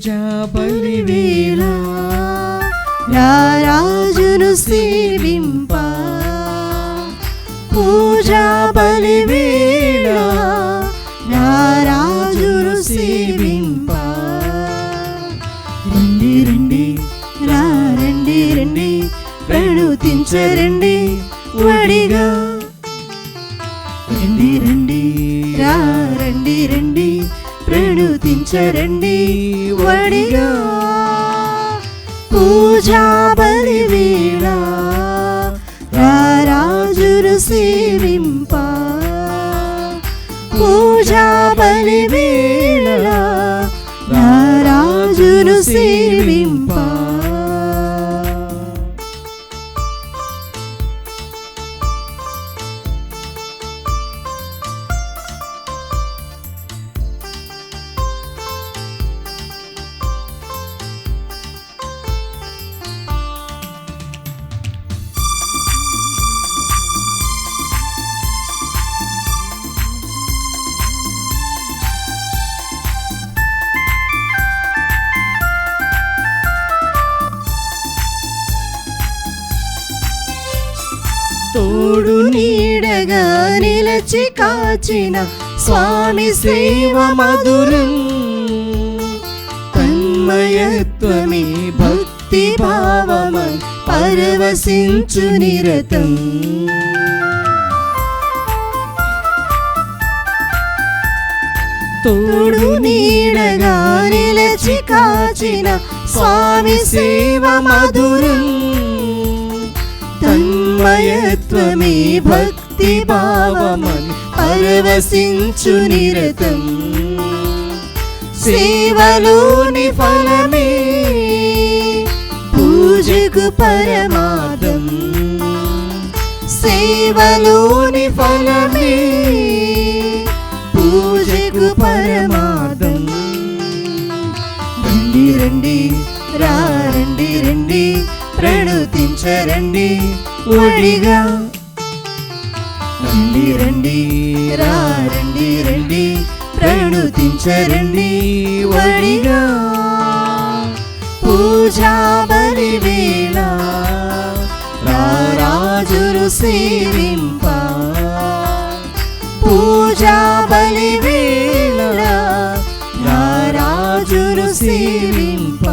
పూజా బలివేళ రాజును సేవింప పూజా బలివేళ రాజును సేవింప రండి రండి రండి రండి ప్రణుతించరండి వడిగా రండి రండి రండి రండి ప్రణుతించరండి వడిగా పూజా బలివేళ రాజును సేవింప పూజా బలివేళ రాజును సేవింప తోడు నీడగా నిలచి కాచిన స్వామి సేవ మధురం తన్మయత్వమే భక్తి భావమై పరవశించు నిరతం తోడు నీడగా నిలచి కాచిన స్వామి సేవ మధురం తన్మయత్వమే భక్తి భావమని పరవశించు నిరతం సేవలోని ఫలమే పూజకు పరమార్థం సేవలోని ఫలమే పూజకు పరమార్థం రండి రండి రండి రండి ప్రణుతించరండి వడిగా రండి రండి రండి రండి ప్రణుతించరండి వడిగా పూజా బలివేళ రాజును సేవింప పూజా బలివేళ రాజును సేవింప.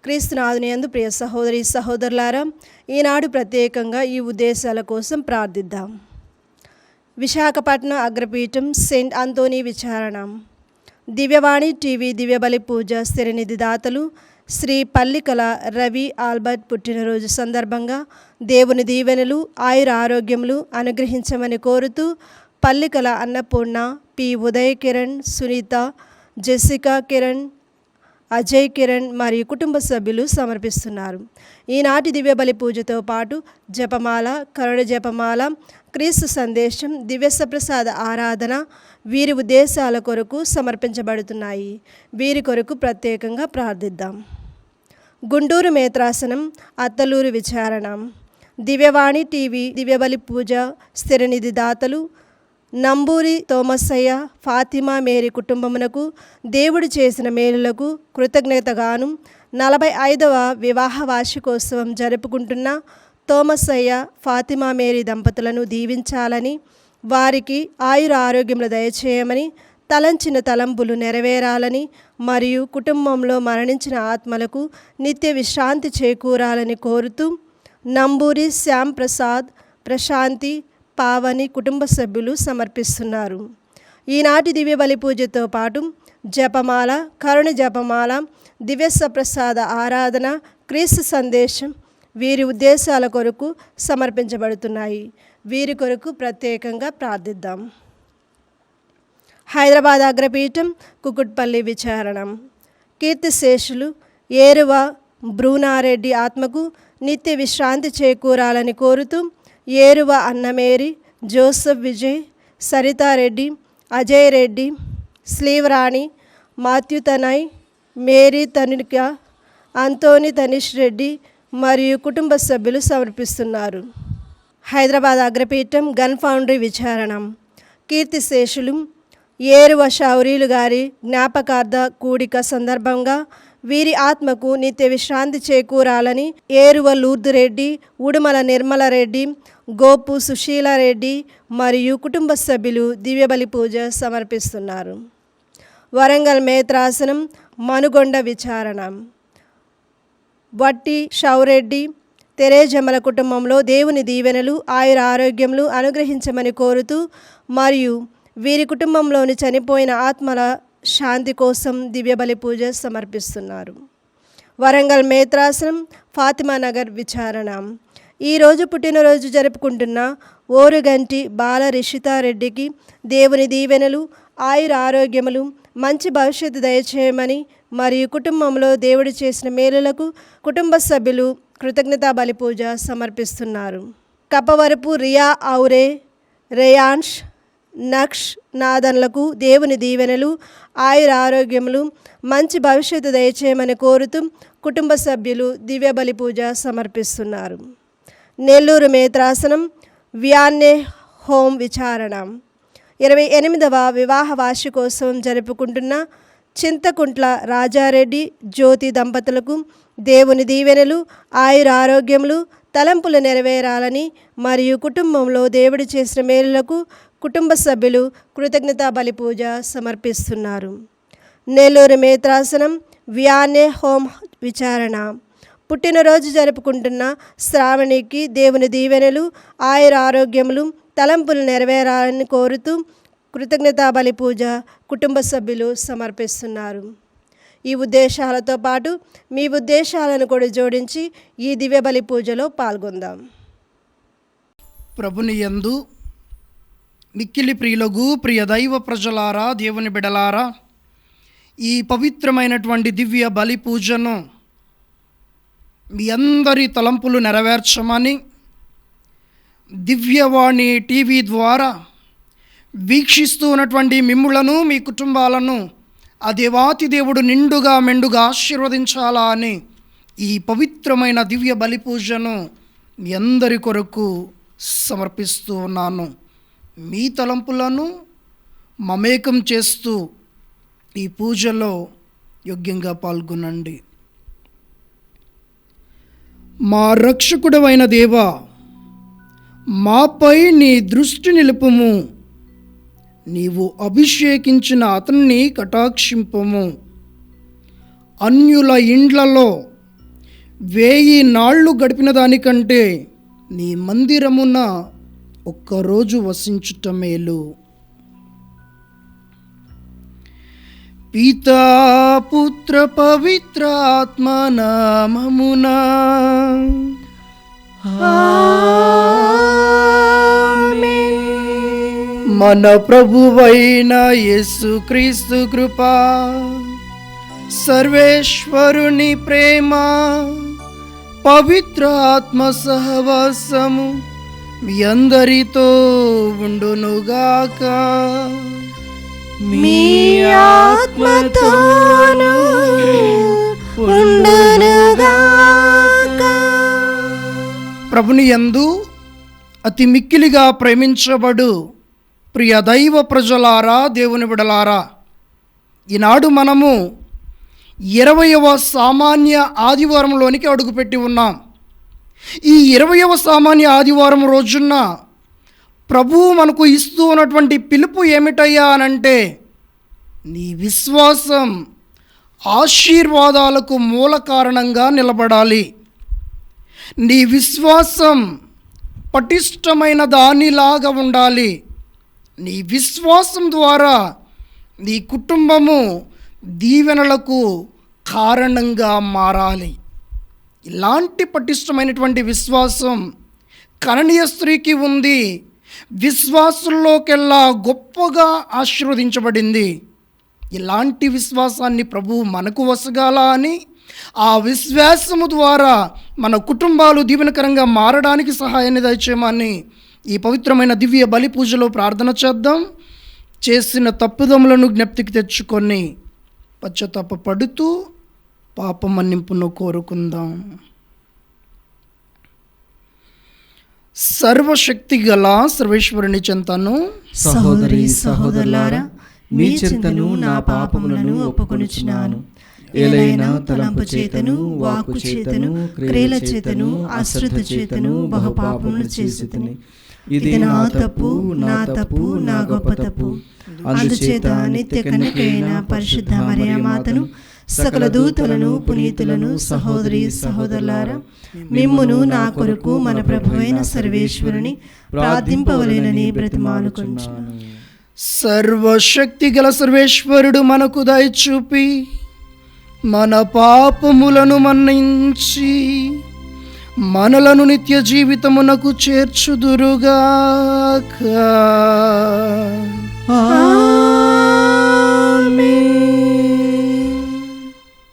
క్రీస్తునాథుని యందు ప్రియ సహోదరి సహోదరులారా, ఈనాడు ప్రత్యేకంగా ఈ ఉద్దేశాల కోసం ప్రార్థిద్దాం. విశాఖపట్నం అగ్రపీఠం సెయింట్ అంతోనీ విచారణ దివ్యవాణి టీవీ దివ్యబలి పూజ స్థిరనిధి దాతలు శ్రీ పల్లికల రవి ఆల్బర్ట్ పుట్టినరోజు సందర్భంగా దేవుని దీవెనలు ఆయుర ఆరోగ్యములు అనుగ్రహించమని కోరుతూ పల్లికల అన్నపూర్ణ, పి ఉదయ్ కిరణ్, సునీత, జెసికా కిరణ్, అజయ్ కిరణ్ మరియు కుటుంబ సభ్యులు సమర్పిస్తున్నారు. ఈనాటి దివ్యబలి పూజతో పాటు జపమాల, కరుణ జపమాల, క్రీస్తు సందేశం, దివ్యసప్రసాద ఆరాధన వీరి ఉద్దేశాల కొరకు సమర్పించబడుతున్నాయి. వీరి కొరకు ప్రత్యేకంగా ప్రార్థిద్దాం. గుంటూరు మేత్రాసనం అత్తలూరు విచారణ దివ్యవాణి టీవీ దివ్యబలి పూజ స్థిరనిధి దాతలు నంబూరి తోమసయ్య, ఫాతిమా మేరీ కుటుంబమునకు దేవుడు చేసిన మేలులకు కృతజ్ఞతగాను 45వ వివాహ వార్షికోత్సవం జరుపుకుంటున్న తోమసయ్య, ఫాతిమా మేరీ దంపతులను దీవించాలని, వారికి ఆయుర ఆరోగ్యములు దయచేయమని, తలంచిన తలంపులు నెరవేరాలని మరియు కుటుంబంలో మరణించిన ఆత్మలకు నిత్య విశ్రాంతి చేకూరాలని కోరుతూ నంబూరి శ్యామ్ ప్రసాద్, ప్రశాంతి, పావని కుటుంబ సభ్యులు సమర్పిస్తున్నారు. ఈనాటి దివ్య బలి పూజతో పాటు జపమాల, కరుణ జపమాల, దివ్య సప్రసాద ఆరాధన, క్రీస్తు సందేశం వీరి ఉద్దేశాల కొరకు సమర్పించబడుతున్నాయి. వీరి కొరకు ప్రత్యేకంగా ప్రార్థిద్దాం. హైదరాబాద్ అగ్రపీఠం కుకుట్పల్లి విచారణం కీర్తిశేషులు ఏరువ బ్రూనారెడ్డి ఆత్మకు నిత్య విశ్రాంతి చేకూరాలని కోరుతూ Eruva అన్నమేరి, Joseph Vijay, Saritha Reddy, Ajay Reddy, స్లీవరాణి, Matthew Tanay, Mary తనిక, Anthony Tanishq Reddy మరియు కుటుంబ సభ్యులు సమర్పిస్తున్నారు. హైదరాబాద్ అగ్రపీఠం గన్ ఫౌండరీ విచారణం కీర్తిశేషులు ఏరువ షౌరీలు గారి జ్ఞాపకార్థ కూడిక సందర్భంగా వీరి ఆత్మకు నిత్య విశ్రాంతి చేకూరాలని ఏరువ లూర్దురెడ్డి, ఉడుమల నిర్మలరెడ్డి, గోపు సుశీలారెడ్డి మరియు కుటుంబ సభ్యులు దివ్యబలి పూజ సమర్పిస్తున్నారు. వరంగల్ మేత్రాసనం మనుగొండ విచారణ వట్టి షౌరెడ్డి తెరేజమ్మల కుటుంబంలో దేవుని దీవెనలు ఆయుర ఆరోగ్యములు అనుగ్రహించమని కోరుతూ మరియు వీరి కుటుంబంలోని చనిపోయిన ఆత్మల శాంతి కోసం దివ్యబలి పూజ సమర్పిస్తున్నారు. వరంగల్ మేత్రాసనం ఫాతిమా నగర్ విచారణ ఈరోజు పుట్టినరోజు జరుపుకుంటున్న ఓరుగంటి బాల రిషితారెడ్డికి దేవుని దీవెనలు ఆయుర ఆరోగ్యములు మంచి భవిష్యత్తు దయచేయమని మరియు కుటుంబంలో దేవుడు చేసిన మేలులకు కుటుంబ సభ్యులు కృతజ్ఞతా బలి పూజ సమర్పిస్తున్నారు. కపవరపు రియా ఔరే, రేయాన్ష్, నక్ష్ నాదన్లకు దేవుని దీవెనలు ఆయుర ఆరోగ్యములు మంచి భవిష్యత్తు దయచేయమని కోరుతూ కుటుంబ సభ్యులు దివ్య బలి పూజ సమర్పిస్తున్నారు. నెల్లూరు మేత్రాసనం వ్యాన్నే హోం విచారణ 28వ వివాహ వార్షికోత్సవం జరుపుకుంటున్న చింతకుంట్ల రాజారెడ్డి జ్యోతి దంపతులకు దేవుని దీవెనలు ఆయుర ఆరోగ్యములు తలంపులు నెరవేరాలని మరియు కుటుంబంలో దేవుడు చేసిన మేలులకు కుటుంబ సభ్యులు కృతజ్ఞతా బలి పూజ సమర్పిస్తున్నారు. నెల్లూరు మేత్రాసనం వ్యాన్నే హోం విచారణ పుట్టినరోజు జరుపుకుంటున్న శ్రావణికి దేవుని దీవెనలు ఆయుర ఆరోగ్యములు తలంపులు నెరవేరాలని కోరుతూ కృతజ్ఞతా బలి పూజ కుటుంబ సభ్యులు సమర్పిస్తున్నారు. ఈ ఉద్దేశాలతో పాటు మీ ఉద్దేశాలను కూడా జోడించి ఈ దివ్య బలి పూజలో పాల్గొందాం. ప్రభుని యందు మిక్కిలి ప్రియులగు ప్రియ దైవ ప్రజలారా, దేవుని బిడలారా, ఈ పవిత్రమైనటువంటి దివ్య బలి పూజను మీ అందరి తలంపులు నెరవేర్చమని దివ్యవాణి టీవీ ద్వారా వీక్షిస్తూ ఉన్నటువంటి మిమ్ములను మీ కుటుంబాలను ఆ దేవాతి దేవుడు నిండుగా మెండుగా ఆశీర్వదించాలా అని ఈ పవిత్రమైన దివ్య బలి పూజను మీ అందరి కొరకు సమర్పిస్తూ ఉన్నాను. మీ తలంపులను మమేకం చేస్తూ ఈ పూజలో యోగ్యంగా పాల్గొనండి. మా రక్షకుడవైన దేవా, మాపై నీ దృష్టి నిలుపుము. నీవు అభిషేకించిన అతన్ని కటాక్షింపము. అన్యుల ఇండ్లలో 1000 నాళ్ళు గడిపిన దానికంటే నీ మందిరమున ఒక్కరోజు వసించుట మేలు. పితా పుత్ర పవిత్ర ఆత్మ నామమునా మన ప్రభువైన యేసుక్రీస్తు కృపా, సర్వేశ్వరుని ప్రేమ, పవిత్ర ఆత్మ సహవాసము మీ అందరితో ఉండునుగాక. మీ ఆత్మతోను ఉండునుగాక. ప్రభుని యందు అతి మిక్కిలిగా ప్రేమించబడు ప్రియ దైవ ప్రజలారా, దేవుని బిడలారా, ఈనాడు మనము 20వ సామాన్య ఆదివారంలోనికి అడుగుపెట్టి ఉన్నాం. ఈ 20వ సామాన్య ఆదివారం రోజున ప్రభువు మనకు ఇస్తూ ఉన్నటువంటి పిలుపు ఏమిటయ్యా అనంటే, నీ విశ్వాసం ఆశీర్వాదాలకు మూల కారణంగా నిలబడాలి. నీ విశ్వాసం పటిష్టమైన దానిలాగా ఉండాలి. నీ విశ్వాసం ద్వారా నీ కుటుంబము దీవెనలకు కారణంగా మారాలి. ఇలాంటి పటిష్టమైనటువంటి విశ్వాసం కననీయ స్త్రీకి ఉంది. విశ్వాసుల్లోకెల్లా గొప్పగా ఆశీర్వదించబడింది. ఇలాంటి విశ్వాసాన్ని ప్రభువు మనకు వసగాల అని, ఆ విశ్వాసము ద్వారా మన కుటుంబాలు దీవెనకరంగా మారడానికి సహాయాన్ని దయచేయమని ఈ పవిత్రమైన దివ్య బలి పూజలో ప్రార్థన చేద్దాం. చేసిన తప్పుదములను జ్ఞప్తికి తెచ్చుకొని పశ్చాత్తాపపడుతూ పాప మన్నింపును కోరుకుందాం. సర్వశక్తి గల సర్వేశ్వరుని చెంతను సహోదరి సహోదరులారా, మీ చింతను నా పాపములను ఒప్పుకొనుచున్నాను. ఏలైనా తలంపు చేతను, వాక్కు చేతను, క్రియల చేతను, అశ్రద్ధ చేతను బహుపాపములు చేసితిని. ఇది నా తప్పు, నా తప్పు, నా గొప్ప తప్పు. అందుచేత నిత్య కన్యకైన పరిశుద్ధ మరియమాతను, సకల దూతలను, పునీతులను, సహోదరి సహోదరులారా, మిమ్మును నా కొరకు మన ప్రభువైన సర్వేశ్వరుని ప్రార్థింపవలెనని బ్రతిమాలుకొనుచున్నాను. సర్వశక్తి గల సర్వేశ్వరుడు మనకు దయచూపి మన పాపములను మన్నించి మనలను నిత్య జీవితమునకు చేర్చుదురుగాక.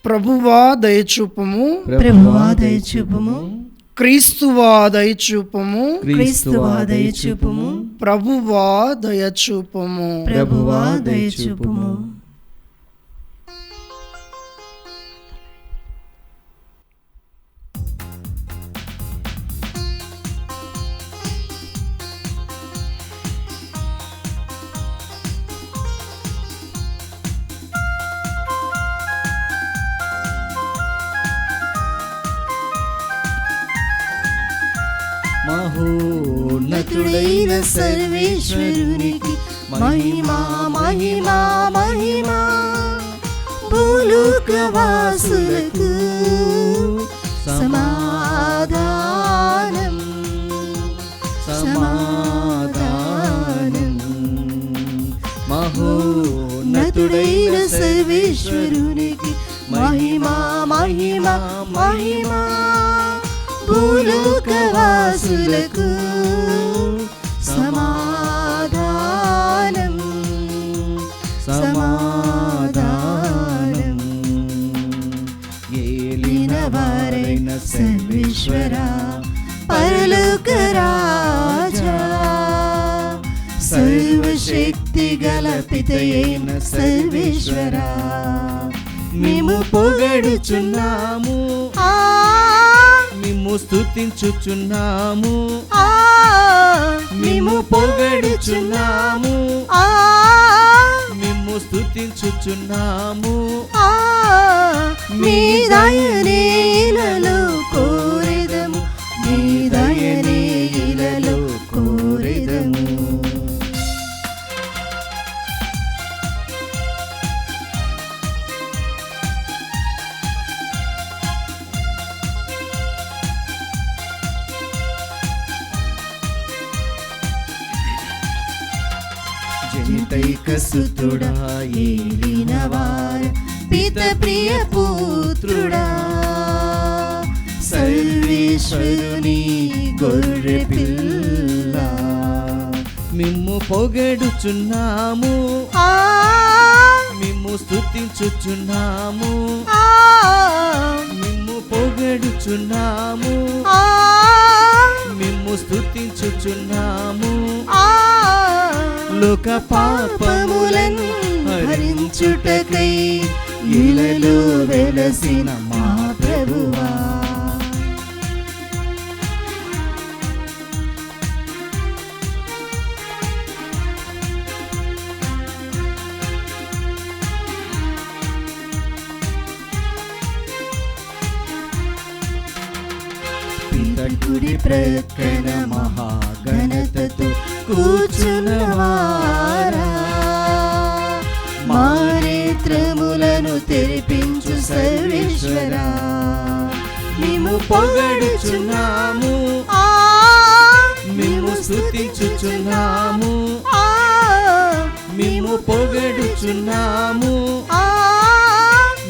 ప్రభువా దయచూపము, ప్రభువా దయచూపము, క్రీస్తువా దయచూపము, క్రీస్తువా దయచూపము, ప్రభువా దయచూపము, ప్రభువా దయచూపము. మహోన్నతుడైన సర్వేశ్వరునికి మహిమా మహిమా మహిమా. భూలోకవాసులకు సమాధానం సమాధానం. మహోన్నతుడైన సర్వేశ్వరునికి మహిమా మహిమా మహిమా. భూలోకవాసులకు సమాధానం సమాధానం. ఏలిన వారైన సర్వేశ్వర పరలోక రాజా, సర్వశక్తి గల పితయైన సర్వేశ్వర, మేము పొగడుచున్నాము, మేము స్తుతించుచున్నాము, మేము పొగడుచున్నాము, మేము స్తుతించుచున్నాము. మీ దయనేలలో కోరెదము, మీ దయనేలలో కోరెదము. జనితైకసుతుడా ఏలినవార పిత ప్రియ పుత్రుడా, సర్వేశ్వరుని గొర్రె పిల్ల, మిమ్ము పొగడుచున్నాము, మిమ్ము స్తుతించుచున్నాము, మిమ్ము పొగడుచున్నాము, మిమ్ము స్తుతించుచున్నాము. లోక పాపములను హరించుటకై ఇలలో వెలసిన మా ప్రభువా, కుడి ప్రక్కన మహాఘనతతో కూర్చున్నవారా, మా నేత్రములను తెరిపించు సర్వేశ్వరా, మేము పొగడుచున్నాము, మేము స్తుతించుచున్నాము, మేము పొగడుచున్నాము,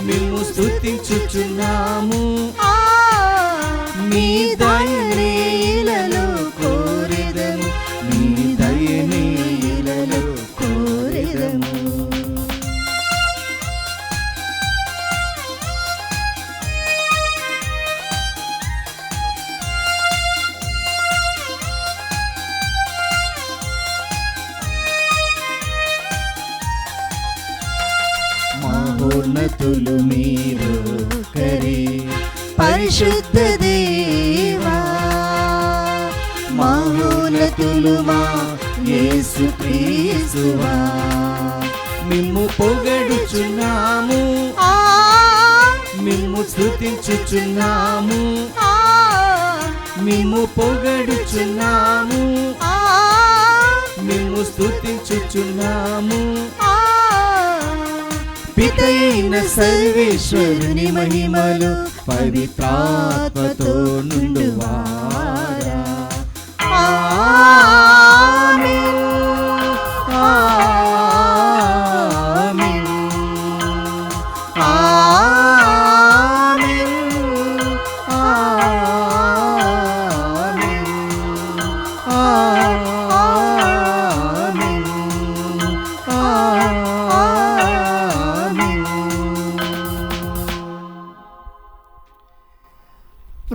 మేము స్తుతించుచున్నాము. మీ దయనేలలో కోరెదము, మీ దయనేలలో కోరెదము. మహోన్నతులు మీరు కరే పరిశుద్ధ దేవా, మహోన్నతులు మా యేసు క్రీస్తువా, మిమ్ము పొగడుచున్నాము, ఆ మిమ్ము స్తుతించుచున్నాము, ఆ మిమ్ము పొగడుచున్నాము, ఆ మిమ్ము స్తుతించుచున్నాము. ఆ పితయైన సర్వేశ్వరుని మహిమలు పవిత్రాత్మతో నుండువారా. ఆమేన్. ఆమేన్. ఆమేన్. ఆమేన్.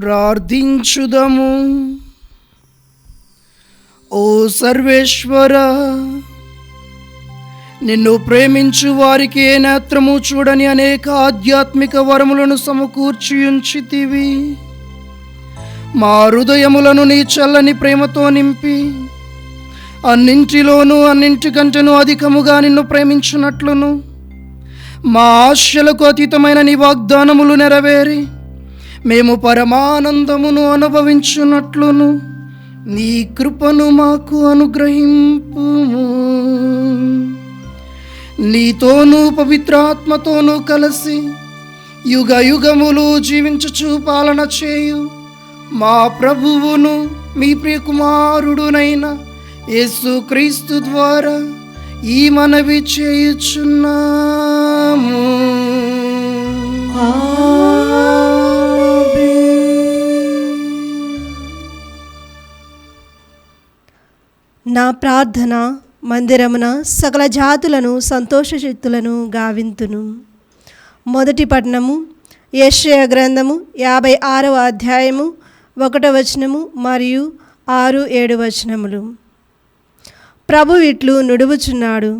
ప్రార్థించుదము. ఓ సర్వేశ్వర, నిన్ను ప్రేమించు వారికి ఏ నేత్రము చూడని అనేక ఆధ్యాత్మిక వరములను సమకూర్చి ఉంచితివి. మా హృదయములను నీ చల్లని ప్రేమతో నింపి అన్నింటిలోనూ అన్నింటికంటేనూ అధికముగా నిన్ను ప్రేమించున్నట్లును మా ఆశలకు అతీతమైన నీ వాగ్దానములు నెరవేరి మేము పరమానందమును అనుభవించున్నట్లును నీ కృపను మాకు అనుగ్రహింపుము. నీతోనూ పవిత్రాత్మతోనూ కలిసి యుగ యుగములు జీవించుచు పాలన చేయు మా ప్రభువును మీ ప్రియకుమారుడునైన యేసుక్రీస్తు ద్వారా ఈ మనవి చేయుచున్నాము. నా ప్రార్థన మందిరమున సకల జాతులను సంతోషచిత్తులను గావింతును. మొదటి పట్టణము యెషయా గ్రంథము 56వ అధ్యాయము 1వ వచనము మరియు 6-7 వచనములు. ప్రభు ఇట్లు నుడువుచున్నాడు,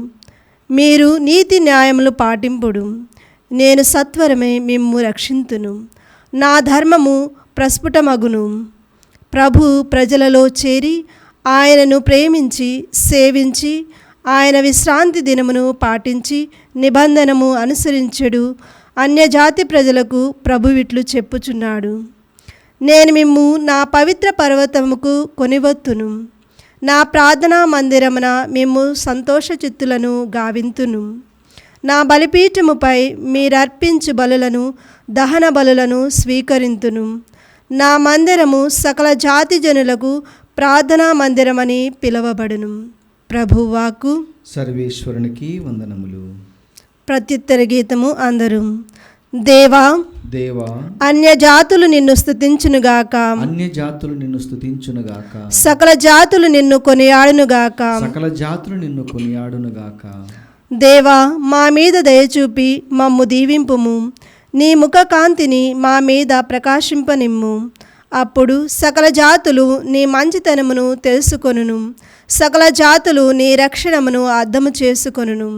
మీరు నీతి న్యాయములు పాటింపుడు, నేను సత్వరమే మిమ్ము రక్షింతును, నా ధర్మము ప్రస్ఫుటమగును. ప్రభు ప్రజలలో చేరి ఆయనను ప్రేమించి సేవించి ఆయన విశ్రాంతి దినమును పాటించి నిబంధనము అనుసరించెడు అన్యజాతి ప్రజలకు ప్రభువిట్లు చెప్పుచున్నాడు. నేను మిమ్ము నా పవిత్ర పర్వతముకు కొనివత్తును, నా ప్రార్థనా మందిరమున మిమ్ము సంతోషచిత్తులను గావింతును. నా బలిపీఠముపై మీరర్పించు బలులను దహన బలులను స్వీకరింతును. నా మందిరము సకల జాతి జనులకు ప్రార్థనా మందిరమని పిలువబడును. ప్రభువాకు. సర్వేశ్వరునికి వందనములు. ప్రత్యుత్తర గీతము అందరూ. దేవా దేవా, అన్యజాతులు నిన్ను స్తుతించునుగాక, అన్యజాతులు నిన్ను స్తుతించునుగాక, సకల జాతులు నిన్ను కొనియాడునుగాక, సకల జాతులు నిన్ను కొనియాడునుగాక. దేవా మా మీద దయచూపి మమ్ము దీవింపుము, నీ ముఖ కాంతిని మా మీద ప్రకాశింపనిమ్ము. అప్పుడు సకల జాతులు నీ మంచితనమును తెలుసుకొనును, సకల జాతులు నీ రక్షణమును అర్థము చేసుకొనును.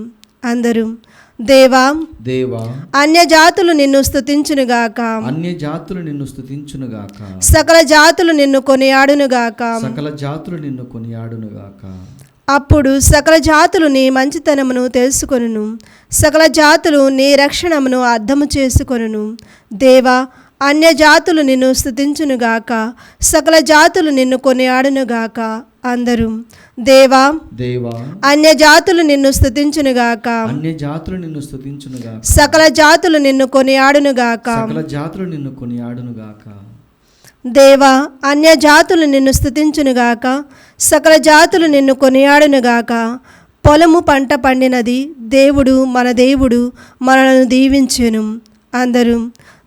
అందరూ. దేవా దేవా, అన్యజాతులు నిన్ను స్తుతించునుగాక, అన్యజాతులు నిన్ను స్తుతించునుగాక, సకల జాతులు నిన్ను కొనియాడునుగాక, సకల జాతులు నిన్ను కొనియాడునుగాక. అప్పుడు సకల జాతులు నీ మంచితనమును తెలుసుకొనును, సకల జాతులు నీ రక్షణమును అర్థము చేసుకొనును. దేవా అన్యజాతులు నిన్ను స్తుతించునుగాక, సకల జాతులు నిన్ను కొనియాడునుగాక. అందరూ. దేవా దేవా, అన్యజాతులు నిన్ను స్తుతించునుగాక, అన్యజాతులు నిన్ను స్తుతించునుగాక, సకల జాతులు నిన్ను కొనియాడునుగాక. సకల జాతులు నిన్ను కొనియాడునుగాక. దేవా అన్యజాతులు నిన్ను స్తుతించునుగాక, సకల జాతులు నిన్ను కొనియాడునుగాక. పొలము పంట పండినది, దేవుడు మన దేవుడు మనలను దీవించెను. అందరూ.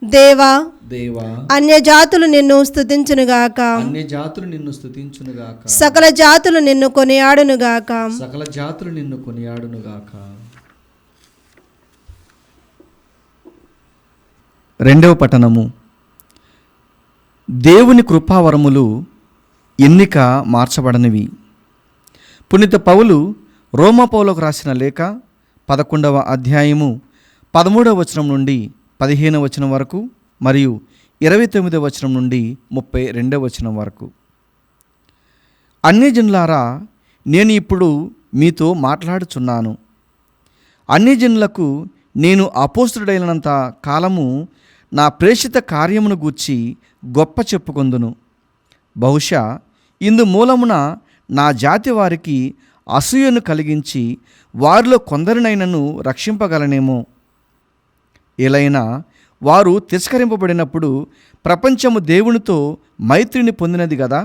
దేవా దేవా, అన్యజాతులు నిన్ను స్తుతించునుగాక, అన్యజాతులు నిన్ను స్తుతించునుగాక, సకల జాతులు నిన్ను కొనియాడునుగాక. సకల జాతులు నిన్ను కొనియాడునుగాక. రెండవ పట్టణము. దేవుని కృపావరములు ఎన్నిక మార్చబడనివి. పునీత పౌలు రోమా పౌలకు రాసిన లేఖ 11వ అధ్యాయము 13వ వచనం నుండి 15వ వచనం వరకు మరియు 29వ వచనం నుండి 32వ వచనం వరకు. అన్యజనులారా, నేను ఇప్పుడు మీతో మాట్లాడుచున్నాను. అన్ని జనులకు నేను అపోస్తుడైనంత కాలము నా ప్రేషిత కార్యమును గూర్చి గొప్ప చెప్పుకొందును. బహుశా ఇందు మూలమున నా జాతి వారికి అసూయను కలిగించి వారిలో కొందరినైనను రక్షింపగలనేమో. ఎలైనా వారు తిరస్కరింపబడినప్పుడు ప్రపంచము దేవునితో మైత్రిని పొందినది గదా.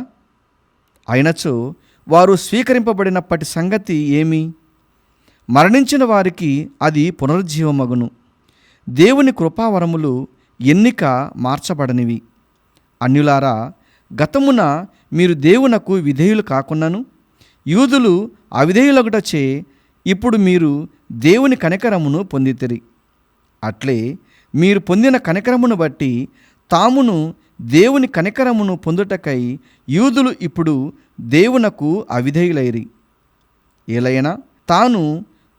అయినచో వారు స్వీకరింపబడినప్పటి సంగతి ఏమి? మరణించిన వారికి అది పునరుజ్జీవమగును. దేవుని కృపావరములు ఎన్నిక మార్చబడనివి. అన్యులారా, గతమున మీరు దేవునకు విధేయులు కాకున్నను యూదులు అవిధేయులగుటచే ఇప్పుడు మీరు దేవుని కనికరమును పొందితిరి. అట్లే మీరు పొందిన కనికరమును బట్టి తామును దేవుని కనికరమును పొందుటకై యూదులు ఇప్పుడు దేవునకు అవిధేయులైరి. ఏలైనా తాను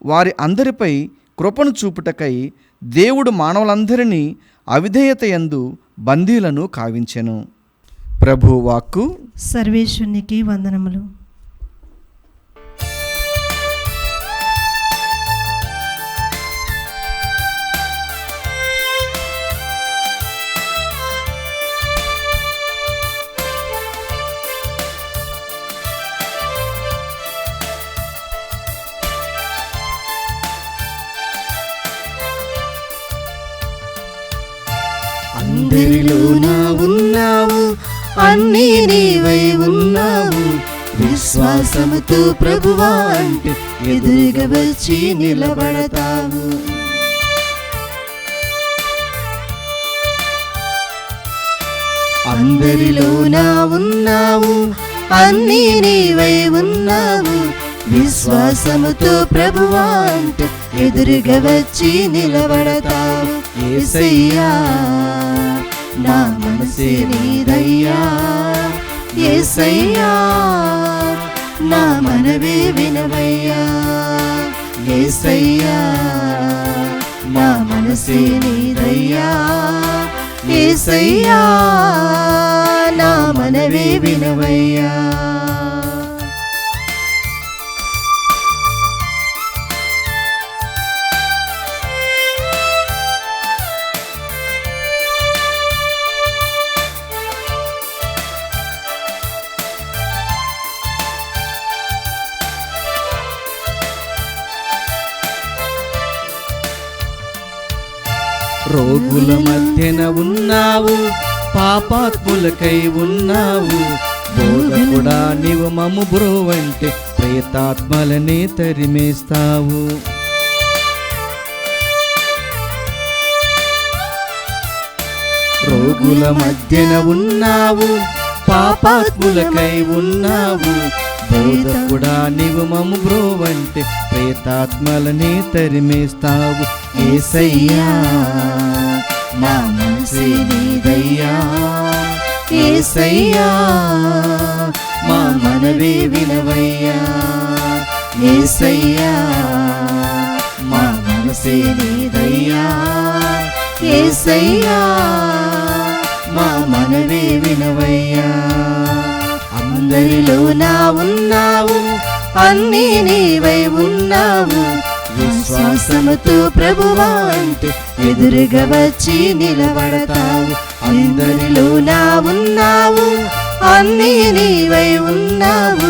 వారి అందరిపై కృపను చూపుటకై దేవుడు మానవులందరినీ అవిధేయత యందు బందీలను కావించెను. ప్రభు వాక్కు. సర్వేశ్వరునికి వందనములు. అందరిలోన ఉన్నావు, అన్నీ నీవై ఉన్నావు. విశ్వాసముతో ప్రభువా అంటే ఎదురుగా వచ్చి నిలబడతావు. అందరిలోన ఉన్నావు, అన్నీ నీవై ఉన్నావు. విశ్వాసముతో ప్రభువా అంటే ఎదురుగా వచ్చి నిలబడతావు. యేసయ్యా నా మనసే నీదయ్యా, యేసయ్యా నా మనవే వినవయ్యా. యేసయ్యా నా మనసే నీదయ్యా, యేసయ్యా నా మనవే వినవయ్యా. రోగుల మధ్యన ఉన్నావు, పాపాత్ములకై ఉన్నావు. బోధకుడా నీవు మమ్ము బ్రోవంటే ప్రేతాత్మలని తరిమేస్తావు. రోగుల మధ్యన ఉన్నావు, పాపాత్ములకై ఉన్నావు. బోధకుడా నీవు మమ్ము బ్రోవంటే ప్రేతాత్మలని తరిమేస్తావు. యేసయ్యా నా మనసే నీదయ్యా, యేసయ్యా మా మనవే వినవయ్యా. యేసయ్యా మా మనసే నీదయ్యా, యేసయ్యా మా మనవే వినవయ్యా. అందరిలోన ఉన్నావు, అన్నీ నీవై ఉన్నావు. విశ్వాసముతో ప్రభువా అంటే ఎదురుగా వచ్చి నిలబడతావు. అందరిలోన ఉన్నావు, అన్నీ నీవై ఉన్నావు.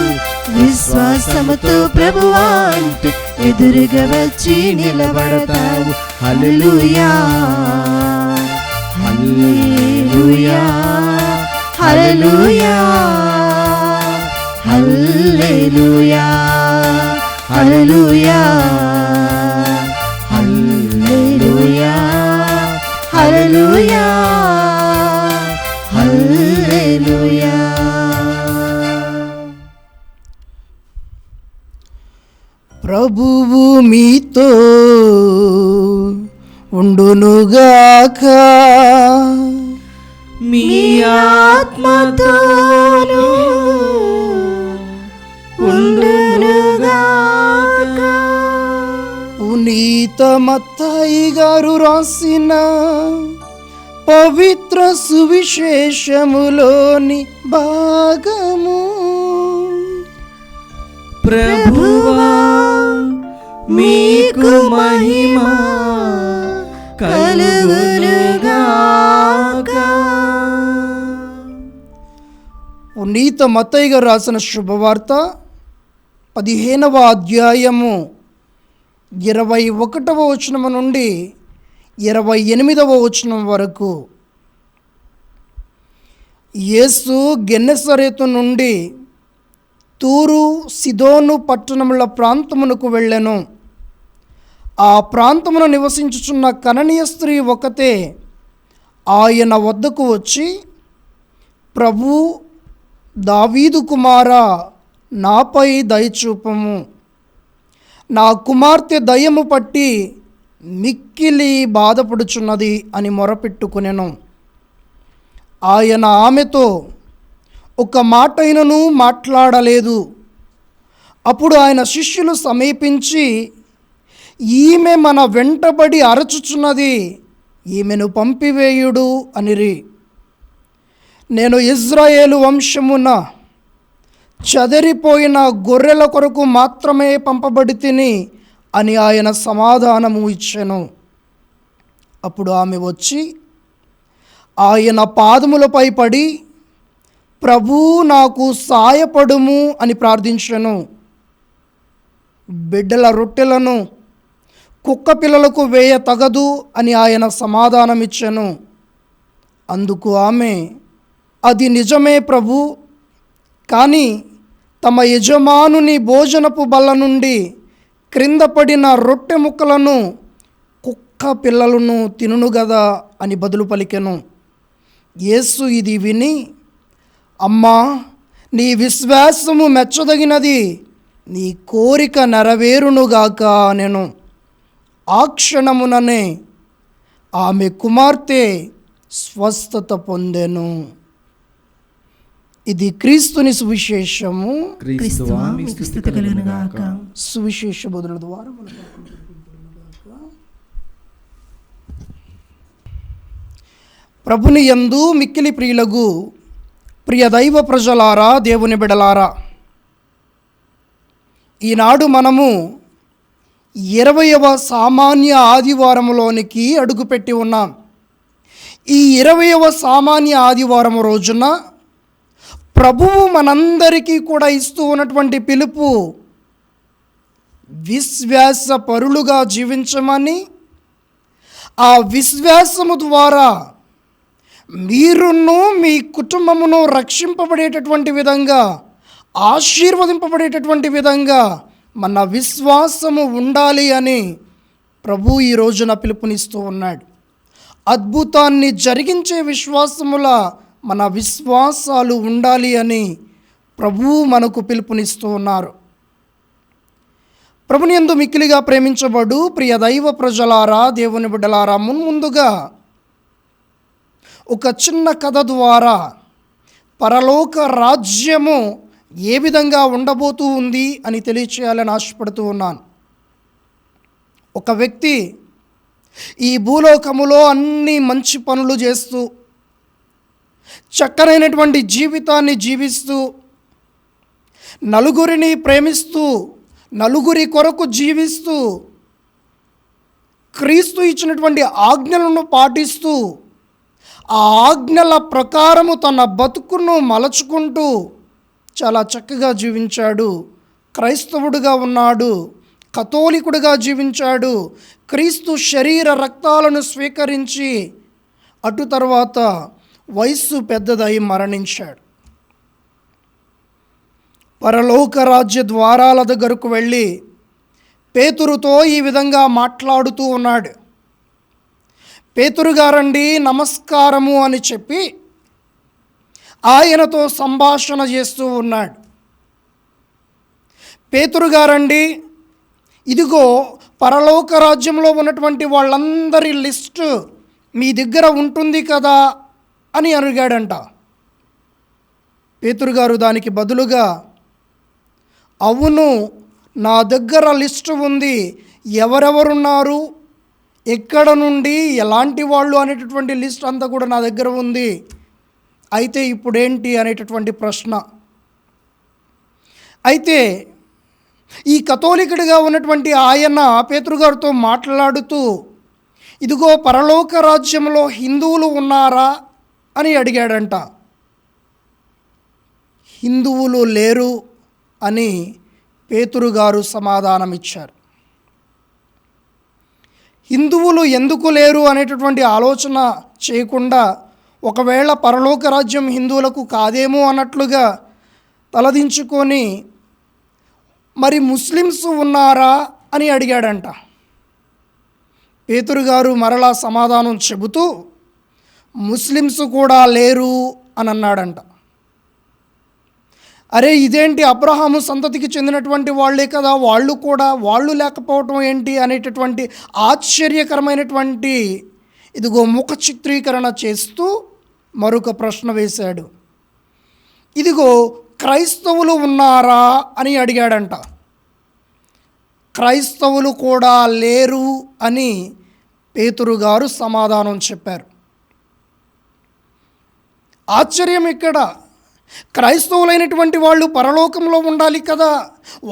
విశ్వాసముతో ప్రభువా అంటే ఎదురుగా వచ్చి నిలబడతావు. హల్లెలూయా హల్లెలూయా హల్లెలూయా హల్లెలూయా హల్లెలూయా హల్లెలూయా హల్లెలూయా హల్లెలూయా. ప్రభువు మీతో ఉండునుగాక, మీ ఆత్మతోను ఉండునుగాక. పునీత మత్తయి గారు రాసిన పవిత్ర సువిశేషములోని భాగము. ప్రభువా మీకు మహిమ కలుగునుగాక. పునీత మత్తయి గారు రాసిన శుభవార్త 15వ అధ్యాయము 21వ వచనము నుండి 28వ వచనం వరకు. యేసు గెన్నెసరేతు నుండి తూరు సిదోను పట్టణముల ప్రాంతమునకు వెళ్ళెను. ఆ ప్రాంతమున నివసించుచున్న కననీయ స్త్రీ ఒకతే ఆయన వద్దకు వచ్చి, ప్రభు, దావీదు కుమారా, నాపై దయచూపము, నా కుమార్తె దయ్యము పట్టి మిక్కిలి బాధపడుచున్నది అని మొరపెట్టుకునెను. ఆయన ఆమెతో ఒక మాటైనను మాట్లాడలేదు. అప్పుడు ఆయన శిష్యులు సమీపించి, ఈమె మన వెంటబడి అరచుచున్నది, ఈమెను పంపివేయుడు అనిరి. నేను ఇజ్రాయేలు వంశమున చెదరిపోయిన గొర్రెల కొరకు మాత్రమే పంపబడి తిని అని ఆయన సమాధానము ఇచ్చెను. అప్పుడు ఆమె వచ్చి ఆయన పాదములపై పడి, ప్రభు, నాకు సాయపడుము అని ప్రార్థించెను. బిడ్డల రొట్టెలను కుక్క పిల్లలకు వేయ తగదు అని ఆయన సమాధానమిచ్చెను. అందుకు ఆమె, అది నిజమే ప్రభు, కానీ తమ యజమానుని భోజనపు బల్ల నుండి క్రింద పడిన రొట్టె ముక్కలను కుక్క పిల్లలను తినును గదా అని బదులు పలికెను. యేసు ఇది విని, అమ్మా, నీ విశ్వాసము మెచ్చదగినది, నీ కోరిక నెరవేరునుగాక అనెను. ఆ క్షణముననే ఆమె కుమార్తె స్వస్థత పొందెను. ఇది క్రీస్తుని సువిశేషము. క్రీస్తువా మీకు స్తుతి కలుగునుగాక. సువిశేష బోధన ద్వారా ప్రభుని యందు మిక్కిలి ప్రియులగు ప్రియ దైవ ప్రజలారా, దేవుని బిడలారా, ఈనాడు మనము 20వ సామాన్య ఆదివారములోనికి అడుగుపెట్టి ఉన్నాం. ఈ 20వ సామాన్య ఆదివారం రోజున ప్రభువు మనందరికీ కూడా ఇస్తూ ఉన్నటువంటి పిలుపు విశ్వాస పరులుగా జీవించమని, ఆ విశ్వాసము ద్వారా మీరును మీ కుటుంబమును రక్షింపబడేటటువంటి విధంగా, ఆశీర్వదింపబడేటటువంటి విధంగా మన విశ్వాసము ఉండాలి అని ప్రభు ఈ రోజున పిలుపునిస్తూ ఉన్నాడు. అద్భుతాన్ని జరిగించే విశ్వాసముల మన విశ్వాసాలు ఉండాలి అని ప్రభువు మనకు పిలుపునిస్తూ ఉన్నారు. ప్రభుని యందు మిక్కిలిగా ప్రేమించబడు ప్రియ దైవ ప్రజలారా, దేవుని బిడ్డలారా, ముందుగా ఒక చిన్న కథ ద్వారా పరలోక రాజ్యము ఏ విధంగా ఉండబోతూ ఉంది అని తెలియచేయాలని ఆశపడుతూ ఉన్నాను. ఒక వ్యక్తి ఈ భూలోకములో అన్ని మంచి పనులు చేస్తూ చక్కనైనటువంటి జీవితాన్ని జీవిస్తూ నలుగురిని ప్రేమిస్తూ నలుగురి కొరకు జీవిస్తూ క్రీస్తు ఇచ్చినటువంటి ఆజ్ఞలను పాటిస్తూ ఆ ఆజ్ఞల ప్రకారము తన బతుకును మలచుకుంటూ చాలా చక్కగా జీవించాడు. క్రైస్తవుడిగా ఉన్నాడు, కథోలికుడిగా జీవించాడు, క్రీస్తు శరీర రక్తాలను స్వీకరించి అటు తర్వాత వయస్సు పెద్దదై మరణించాడు. పరలోక రాజ్య ద్వారాల దగ్గరకు వెళ్ళి పేతురుతో ఈ విధంగా మాట్లాడుతూ ఉన్నాడు. పేతురు గారండి, నమస్కారము అని చెప్పి ఆయనతో సంభాషణ చేస్తూ ఉన్నాడు. పేతురు గారండి, ఇదిగో పరలోక రాజ్యంలో ఉన్నటువంటి వాళ్ళందరి లిస్టు మీ దగ్గర ఉంటుంది కదా అని అడిగాడంట. పేతురు గారు దానికి బదులుగా, అవును, నా దగ్గర లిస్టు ఉంది, ఎవరెవరున్నారు, ఎక్కడ నుండి, ఎలాంటి వాళ్ళు అనేటటువంటి లిస్ట్ అంతా కూడా నా దగ్గర ఉంది, అయితే ఇప్పుడేంటి అనేటటువంటి ప్రశ్న. అయితే ఈ కథోలికుడిగా ఉన్నటువంటి ఆయన పేతురుగారితో మాట్లాడుతూ, ఇదిగో పరలోక రాజ్యంలో హిందువులు ఉన్నారా అని అడిగాడంట. హిందువులు లేరు అని పేతురుగారు సమాధానమిచ్చారు. హిందువులు ఎందుకు లేరు అనేటటువంటి ఆలోచన చేయకుండా, ఒకవేళ పరలోక రాజ్యం హిందువులకు కాదేమో అన్నట్లుగా తలదించుకొని, మరి ముస్లిమ్స్ ఉన్నారా అని అడిగాడంట. పేతురుగారు మరలా సమాధానం చెబుతూ ముస్లిమ్స్ కూడా లేరు అని అన్నాడంట. అరే, ఇదేంటి, అబ్రహాము సంతతికి చెందినటువంటి వాళ్ళే కదా, వాళ్ళు లేకపోవటం ఏంటి అనేటటువంటి ఆశ్చర్యకరమైనటువంటి ఇదిగో ముఖ చిత్రీకరణ చేస్తూ మరొక ప్రశ్న వేశాడు. ఇదిగో క్రైస్తవులు ఉన్నారా అని అడిగాడంట. క్రైస్తవులు కూడా లేరు అని పేతురుగారు సమాధానం చెప్పారు. ఆశ్చర్యం ఇక్కడ, క్రైస్తవులైనటువంటి వాళ్ళు పరలోకంలో ఉండాలి కదా,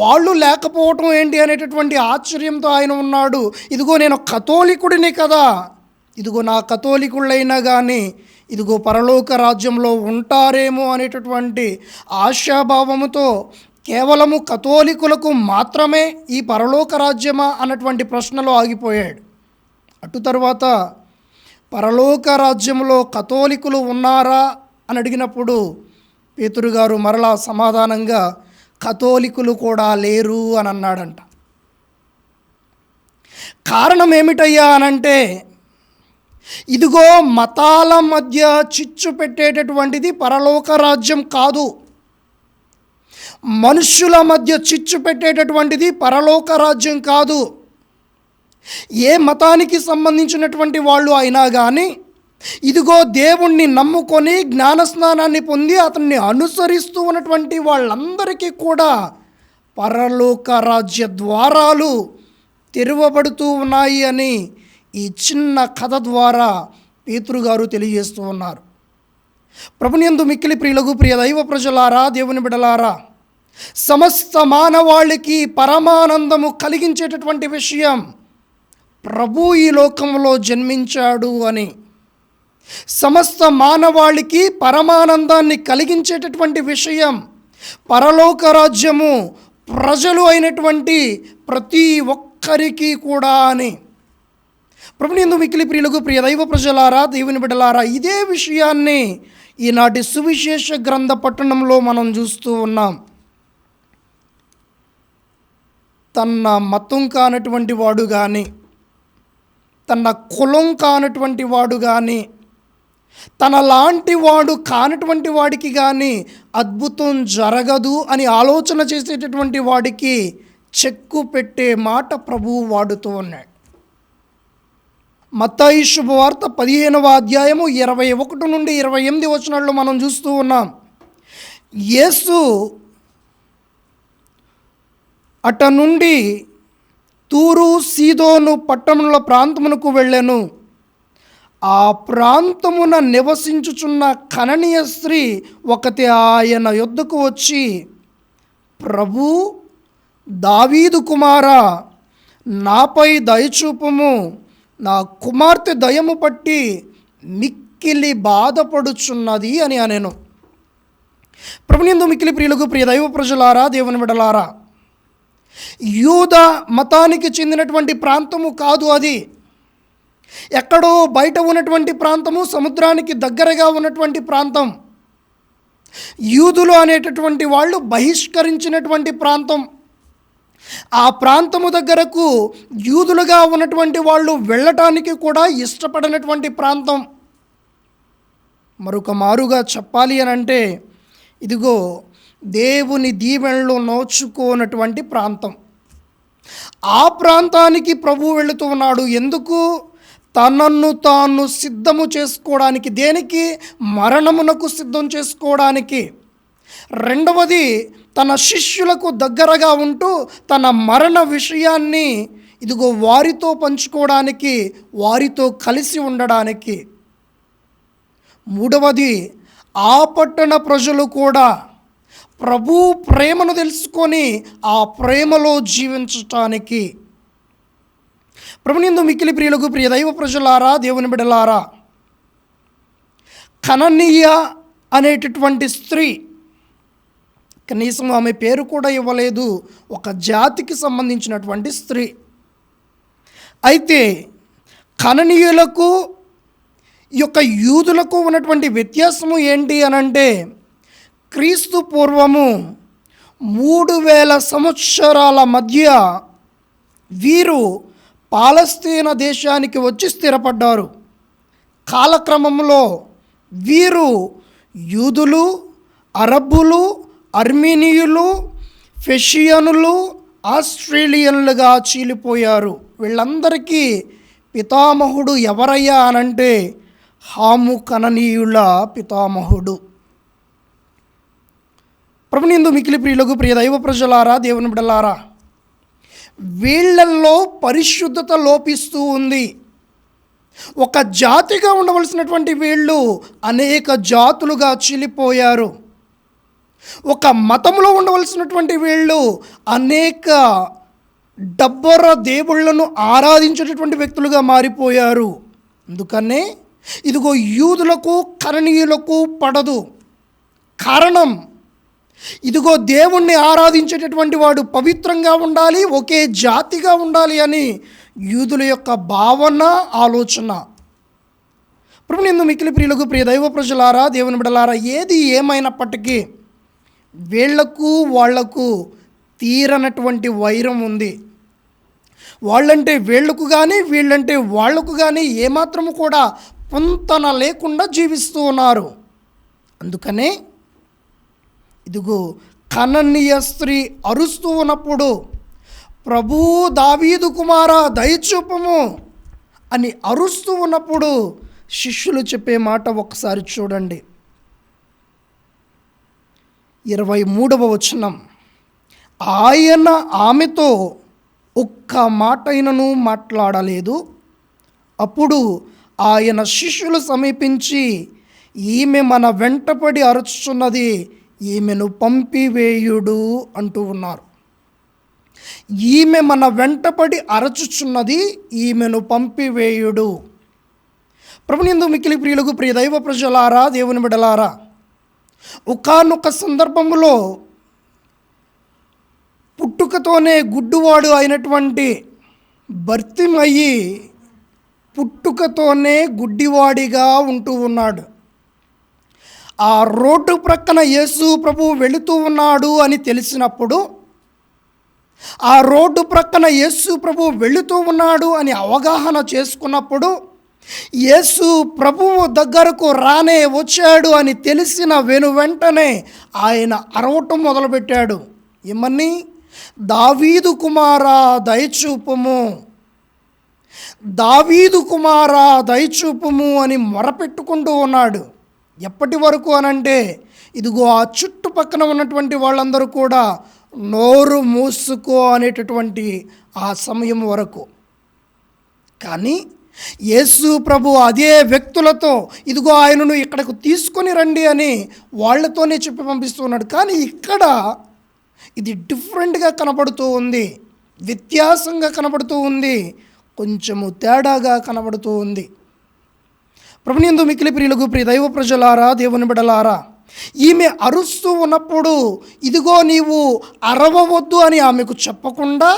వాళ్ళు లేకపోవటం ఏంటి అనేటటువంటి ఆశ్చర్యంతో ఆయన ఉన్నాడు. ఇదిగో నేను కథోలికుడిని కదా, ఇదిగో నా కథోలికుళ్ళైనా కానీ ఇదిగో పరలోక రాజ్యంలో ఉంటారేమో అనేటటువంటి ఆశాభావముతో కేవలము కథోలికులకు మాత్రమే ఈ పరలోక రాజ్యమా అన్నటువంటి ప్రశ్నలో ఆగిపోయాడు. అటు తర్వాత పరలోక రాజ్యంలో కథోలికులు ఉన్నారా అని అడిగినప్పుడు పేతురుగారు మరలా సమాధానంగా కథోలికులు కూడా లేరు అని అన్నాడంట. కారణం ఏమిటయ్యా అనంటే, ఇదిగో మతాల మధ్య చిచ్చు పెట్టేటటువంటిది పరలోక రాజ్యం కాదు, మనుష్యుల మధ్య చిచ్చు పెట్టేటటువంటిది పరలోక రాజ్యం కాదు. ఏ మతానికి సంబంధించినటువంటి వాళ్ళు అయినా కానీ ఇదిగో దేవుణ్ణి నమ్ముకొని జ్ఞానస్నానాన్ని పొంది అతన్ని అనుసరిస్తూ ఉన్నటువంటి వాళ్ళందరికీ కూడా పరలోక రాజ్య ద్వారాలు తెరవబడుతూ ఉన్నాయి అని ఈ చిన్న కథ ద్వారా పేతురుగారు తెలియజేస్తూ ఉన్నారు. ప్రభునియందు మిక్కిలి ప్రియులకు ప్రియ దైవ ప్రజలారా, దేవుని బిడలారా, సమస్త మానవాళికి పరమానందము కలిగించేటటువంటి విషయం ప్రభు ఈ లోకంలో జన్మించాడు అని, సమస్త మానవాళికి పరమానందాన్ని కలిగించేటటువంటి విషయం పరలోక రాజ్యము ప్రజలు అయినటువంటి ప్రతి ఒక్కరికి కూడా అని. ప్రభునియందు మిక్కిలి ప్రియులకు ప్రియ దైవ ప్రజలారా, దేవుని బిడ్డలారా, ఇదే విషయాన్ని ఈనాటి సువిశేష గ్రంథ పట్టణంలో మనం చూస్తూ ఉన్నాం. తన మతం కానటువంటి వాడు కానీ, తన కులం కానటువంటి వాడు కానీ, తన లాంటి వాడు కానటువంటి వాడికి కానీ అద్భుతం జరగదు అని ఆలోచన చేసేటటువంటి వాడికి చెక్కు పెట్టే మాట ప్రభువు వాడుతూ ఉన్నాడు. మత్తయి శుభవార్త 15వ అధ్యాయము 21 నుండి 28 వచనాల్లో మనం చూస్తూ ఉన్నాం. యేసు అట నుండి తూరు సీదోను పట్టణముల ప్రాంతమునకు వెళ్ళెను. ఆ ప్రాంతమున నివసించుచున్న కననీయ స్త్రీ ఒకటి ఆయన యొద్దకు వచ్చి, ప్రభు, దావీదు కుమారా, నాపై దయచూపుము, నా కుమార్తె దయము పట్టి మిక్కిలి బాధపడుచున్నది అని అనెను. ప్రభునియందు మిక్కిలి ప్రియులకు ప్రియ దైవ ప్రజలారా, దేవుని బిడ్డలారా, యూద మతానికి చెందినటువంటి ప్రాంతము కాదు అది. ఎక్కడో బయట ఉన్నటువంటి ప్రాంతము, సముద్రానికి దగ్గరగా ఉన్నటువంటి ప్రాంతం. యూదులు అనేటటువంటి వాళ్ళు బహిష్కరించినటువంటి ప్రాంతం. ఆ ప్రాంతము దగ్గరకు యూదులుగా ఉన్నటువంటి వాళ్ళు వెళ్ళటానికి కూడా ఇష్టపడినటువంటి ప్రాంతం. మరొక మారుగా చెప్పాలి అని అంటే, ఇదిగో దేవుని దీవెనలు నోచుకోనటువంటి ప్రాంతం. ఆ ప్రాంతానికి ప్రభువు వెళుతూ ఉన్నాడు. ఎందుకు? తనను తాను సిద్ధము చేసుకోవడానికి. దేనికి? మరణమునకు సిద్ధం చేసుకోవడానికి. రెండవది, తన శిష్యులకు దగ్గరగా ఉంటూ తన మరణ విషయాన్ని ఇదిగో వారితో పంచుకోవడానికి, వారితో కలిసి ఉండడానికి. మూడవది, ఆ పట్టణ ప్రజలు కూడా ప్రభు ప్రేమను తెలుసుకొని ఆ ప్రేమలో జీవించటానికి. ప్రభునందు మిక్కిలి ప్రియులకు, ప్రియ దైవ ప్రజలారా, దేవుని బిడ్డలారా, కననీయ అనేటటువంటి స్త్రీ, కనీసం ఆమె పేరు కూడా ఇవ్వలేదు, ఒక జాతికి సంబంధించినటువంటి స్త్రీ. అయితే కననీయులకు ఈ యొక్క యూదులకు ఉన్నటువంటి వ్యత్యాసము ఏంటి అనంటే, క్రీస్తు పూర్వము 3000 సంవత్సరాల మధ్య వీరు పాలస్తీనా దేశానికి వచ్చి స్థిరపడ్డారు. కాలక్రమంలో వీరు యూదులు, అరబ్బులు, అర్మీనియులు, ఫెషియనులు, ఆస్ట్రేలియన్లుగా చీలిపోయారు. వీళ్ళందరికీ పితామహుడు ఎవరయ్యా అనంటే హాము కననీయుల పితామహుడు. ప్రభునందు మిక్కిలి ప్రియులకు, ప్రియ దైవ ప్రజలారా, దేవుని బిడ్డలారా, వీళ్ళల్లో పరిశుద్ధత లోపిస్తూ ఉంది. ఒక జాతిగా ఉండవలసినటువంటి వీళ్ళు అనేక జాతులుగా చీలిపోయారు. ఒక మతంలో ఉండవలసినటువంటి వీళ్ళు అనేక డబ్బర దేవుళ్లను ఆరాధించేటటువంటి వ్యక్తులుగా మారిపోయారు. అందుకనే ఇదిగో యూదులకు కననీయులకు పడదు. కారణం, ఇదిగో దేవుణ్ణి ఆరాధించేటటువంటి వాడు పవిత్రంగా ఉండాలి, ఒకే జాతిగా ఉండాలి అని యూదుల యొక్క భావన, ఆలోచన. ప్రభునందు మిక్కిలి ప్రియులకు, ప్రియ దైవ ప్రజలారా, దేవుని బిడ్డలారా, ఏది ఏమైనప్పటికీ వీళ్లకు వాళ్లకు తీరనటువంటి వైరం ఉంది. వాళ్ళంటే వీళ్లకు కానీ, వీళ్ళంటే వాళ్లకు కానీ ఏమాత్రము కూడా పొంతన లేకుండా జీవిస్తూ ఉన్నారు. అందుకనే ఇదిగో కననీయ స్త్రీ అరుస్తూ ఉన్నప్పుడు, ప్రభూ దావీదు కుమారా దయచూపము అని అరుస్తూ ఉన్నప్పుడు శిష్యులు చెప్పే మాట ఒకసారి చూడండి. 23వ వచనం, ఆయన ఆమెతో ఒక్క మాటైనను మాట్లాడలేదు. అప్పుడు ఆయన శిష్యులు సమీపించి, ఈమె మన వెంటపడి అరుచుచున్నది, ఈమెను పంపివేయుడు అంటూ ఉన్నారు. ఈమె మన వెంటపడి అరచుచున్నది, ఈమెను పంపివేయుడు. ప్రభునందు మిక్కిలి ప్రియులకు, ప్రియ దైవ ప్రజలారా, దేవుని బిడ్డలారా, ఒకానొక సందర్భంలో పుట్టుకతోనే గుడ్డివాడు అయినటువంటి భర్తిమయ్యి పుట్టుకతోనే గుడ్డివాడిగా ఉంటూ ఉన్నాడు. ఆ రోడ్డు ప్రక్కన యేసు ప్రభు వెళుతూ ఉన్నాడు అని తెలిసినప్పుడు, ఆ రోడ్డు ప్రక్కన యేసు ప్రభు వెళుతూ ఉన్నాడు అని అవగాహన చేసుకున్నప్పుడు, యేసు ప్రభువు దగ్గరకు రానే వచ్చాడు అని తెలిసిన వెంటనే ఆయన అరవటం మొదలుపెట్టాడు. ఏమని? దావీదు కుమారా దయచూపుము, దావీదు కుమారా దయచూపుము అని మొరపెట్టుకుంటూ ఉన్నాడు. ఎప్పటి వరకు అనంటే, ఇదిగో ఆ చుట్టుపక్కన ఉన్నటువంటి వాళ్ళందరూ కూడా నోరు మూసుకో అనేటటువంటి ఆ సమయం వరకు. కానీ యేసు ప్రభు అదే వ్యక్తులతో, ఇదిగో ఆయనను ఇక్కడకు తీసుకొని రండి అని వాళ్ళతోనే చెప్పి పంపిస్తున్నాడు. కానీ ఇక్కడ ఇది డిఫరెంట్గా కనబడుతూ ఉంది, వ్యత్యాసంగా కనబడుతూ ఉంది, కొంచెము తేడాగా కనబడుతూ ఉంది. ప్రభునందు మిక్కిలి ప్రియులకు, ప్రియ దైవ ప్రజలారా, దేవుని బిడ్డలారా, ఈమె అరుస్తూ ఉన్నప్పుడు, ఇదిగో నీవు అరవవద్దు అని ఆమెకు చెప్పకుండా,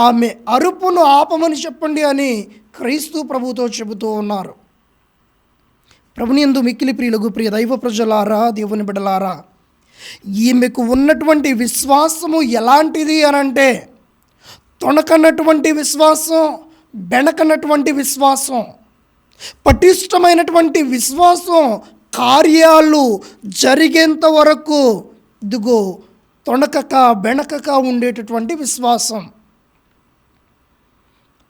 ఆమె అరుపును ఆపమని చెప్పండి అని క్రీస్తు ప్రభుతో చెబుతూ ఉన్నారు. ప్రభునందు మిక్కిలి ప్రియులకు, ప్రియ దైవ ప్రజలారా, దేవుని బిడ్డలారా, ఈమెకు ఉన్నటువంటి విశ్వాసము ఎలాంటిది అనంటే, తొణకన్నటువంటి విశ్వాసం, బెణకన్నటువంటి విశ్వాసం, పటిష్టమైనటువంటి విశ్వాసం, కార్యాలు జరిగేంత వరకు ఇదిగో తొణకక బెణకక ఉండేటటువంటి విశ్వాసం.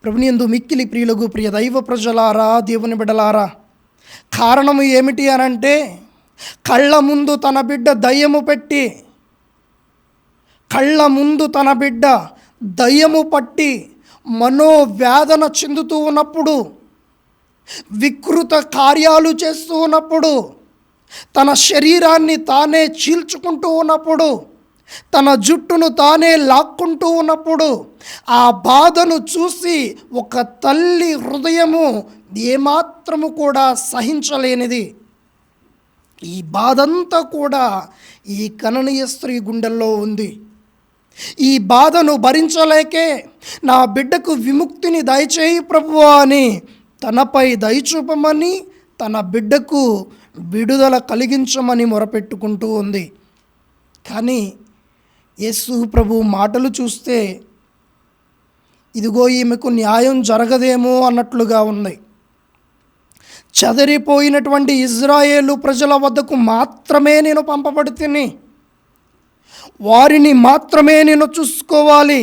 ప్రభునందు మిక్కిలి ప్రియులకు, ప్రియ దైవ ప్రజలారా, దేవుని బిడ్డలారా, కారణము ఏమిటి అనంటే, కళ్ళ ముందు తన బిడ్డ దయ్యము పెట్టి, కళ్ళ ముందు తన బిడ్డ దయ్యము పట్టి మనోవేదన చెందుతూ ఉన్నప్పుడు, వికృత కార్యాలు చేస్తూ ఉన్నప్పుడు, తన శరీరాన్ని తానే చీల్చుకుంటూ ఉన్నప్పుడు, తన జుట్టును తానే లాక్కుంటూ ఉన్నప్పుడు ఆ బాధను చూసి ఒక తల్లి హృదయము ఏమాత్రము కూడా సహించలేనిది. ఈ బాధంతా కూడా ఈ కననీయ స్త్రీ గుండెల్లో ఉంది. ఈ బాధను భరించలేకే నా బిడ్డకు విముక్తిని దయచేయి ప్రభువా అని తనపై దయచూపమని, తన బిడ్డకు విడుదల కలిగించమని మొరపెట్టుకుంటూ ఉంది. కానీ యేసు ప్రభు మాటలు చూస్తే ఇదిగో ఈమెకు న్యాయం జరగదేమో అన్నట్లుగా ఉన్నాయి. చెదరిపోయినటువంటి ఇజ్రాయేలు ప్రజల వద్దకు మాత్రమే నేను పంపబడితిని, వారిని మాత్రమే నేను చూసుకోవాలి.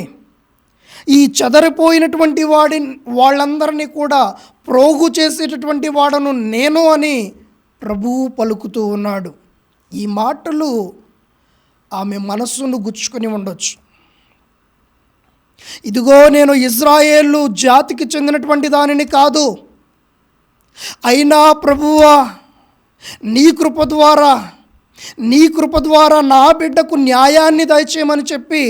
ఈ చెదరిపోయినటువంటి వాళ్ళందరినీ కూడా ప్రోగు చేసేటటువంటి వాడను నేను అని ప్రభువు పలుకుతూ ఉన్నాడు. ఈ మాటలు ఆమె మనస్సును గుచ్చుకొని ఉండొచ్చు. ఇదిగో నేను ఇజ్రాయేలు జాతికి చెందినటువంటి దానిని కాదు, అయినా ప్రభువా నీ కృప ద్వారా నా బిడ్డకు న్యాయాన్ని దయచేయమని చెప్పి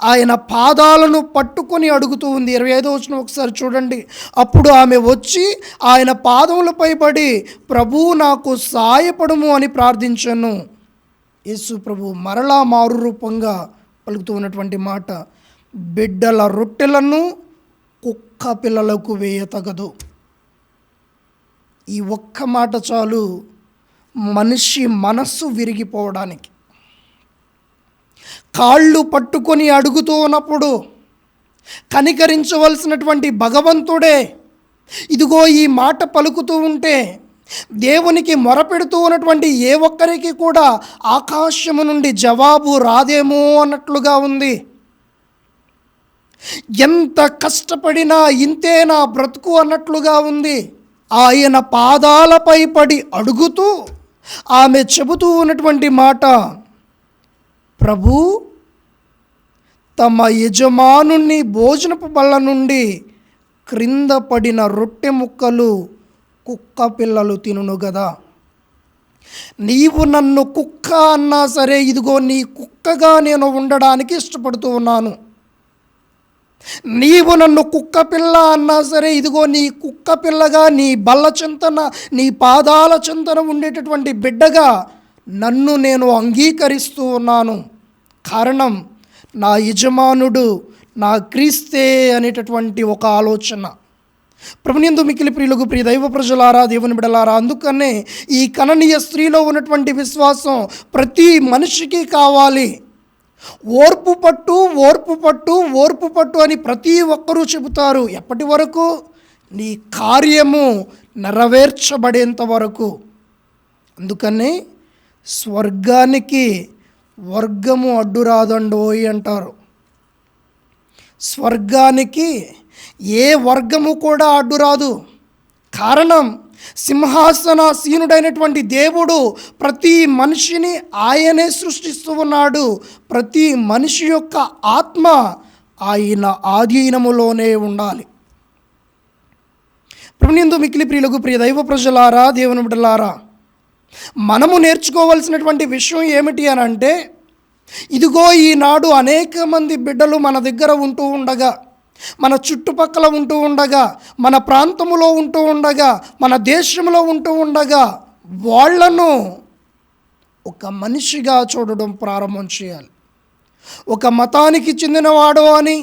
ఆయన పాదాలను పట్టుకొని అడుగుతూ ఉంది. 25వ వచనం ఒకసారి చూడండి. అప్పుడు ఆమె వచ్చి ఆయన పాదములపై పడి, ప్రభువు నాకు సాయపడుము అని ప్రార్థించాను. యేసు ప్రభు మరలా మారు రూపంగా పలుకుతూ ఉన్నటువంటి మాట, బిడ్డల రొట్టెలను కుక్క పిల్లలకు వేయతగదు. ఈ ఒక్క మాట చాలు మనిషి మనస్సు విరిగిపోవడానికి. కాళ్ళు పట్టుకొని అడుగుతూ ఉన్నప్పుడు కనికరించవలసినటువంటి భగవంతుడే ఇదిగో ఈ మాట పలుకుతూ ఉంటే, దేవునికి మొరపెడుతూ ఉన్నటువంటి ఏ ఒక్కరికి కూడా ఆకాశము నుండి జవాబు రాదేమో అన్నట్లుగా ఉంది. ఎంత కష్టపడినా ఇంతే నా బ్రతుకు అన్నట్లుగా ఉంది. ఆయన పాదాలపై పడి అడుగుతూ ఆమె చెబుతూ ఉన్నటువంటి మాట, ప్రభు తమ యజమానుని భోజనపు బల్ల నుండి క్రింద పడిన రొట్టె ముక్కలు కుక్క పిల్లలు తినును గదా. నీవు నన్ను కుక్క అన్నా సరే, ఇదిగో నీ కుక్కగా నేను ఉండడానికి ఇష్టపడుతూ ఉన్నాను. నీవు నన్ను కుక్క పిల్ల అన్నా సరే, ఇదిగో నీ కుక్క పిల్లగా, నీ బల్ల చింతన, నీ పాదాల చింతన ఉండేటటువంటి బిడ్డగా నన్ను నేను అంగీకరిస్తూ ఉన్నాను. కారణం నా యజమానుడు నా క్రీస్తే అనేటటువంటి ఒక ఆలోచన. ప్రభునందు మిక్కిలి ప్రియులకు, ప్రియ దైవ ప్రజలారా, దేవుని బిడ్డలారా, అందుకనే ఈ కననీయ స్త్రీలో ఉన్నటువంటి విశ్వాసం ప్రతి మనిషికి కావాలి. ఓర్పు పట్టు అని ప్రతి ఒక్కరూ చెబుతారు. ఎప్పటి వరకు? నీ కార్యము నెరవేర్చబడేంత వరకు. అందుకనే స్వర్గానికి వర్గము అడ్డురాదండోయ్ అంటారు. స్వర్గానికి ఏ వర్గము కూడా అడ్డురాదు. కారణం, సింహాసనాసీనుడైనటువంటి దేవుడు ప్రతి మనిషిని ఆయనే సృష్టిస్తూ ఉన్నాడు. ప్రతి మనిషి యొక్క ఆత్మ ఆయన ఆధీనములోనే ఉండాలి. ప్రభునందు మిక్కిలి ప్రియులకు, ప్రియ దైవ ప్రజలారా, దేవుని బిడ్డలారా, మనము నేర్చుకోవాల్సినటువంటి విషయం ఏమిటి అని అంటే, ఇదిగో ఈనాడు అనేక మంది బిడ్డలు మన దగ్గర ఉంటూ ఉండగా, మన చుట్టుపక్కల ఉంటూ ఉండగా, మన ప్రాంతంలో ఉంటూ ఉండగా, మన దేశంలో ఉంటూ ఉండగా, వాళ్లను ఒక మనిషిగా చూడడం ప్రారంభం చేయాలి. ఒక మతానికి చెందినవాడో అని,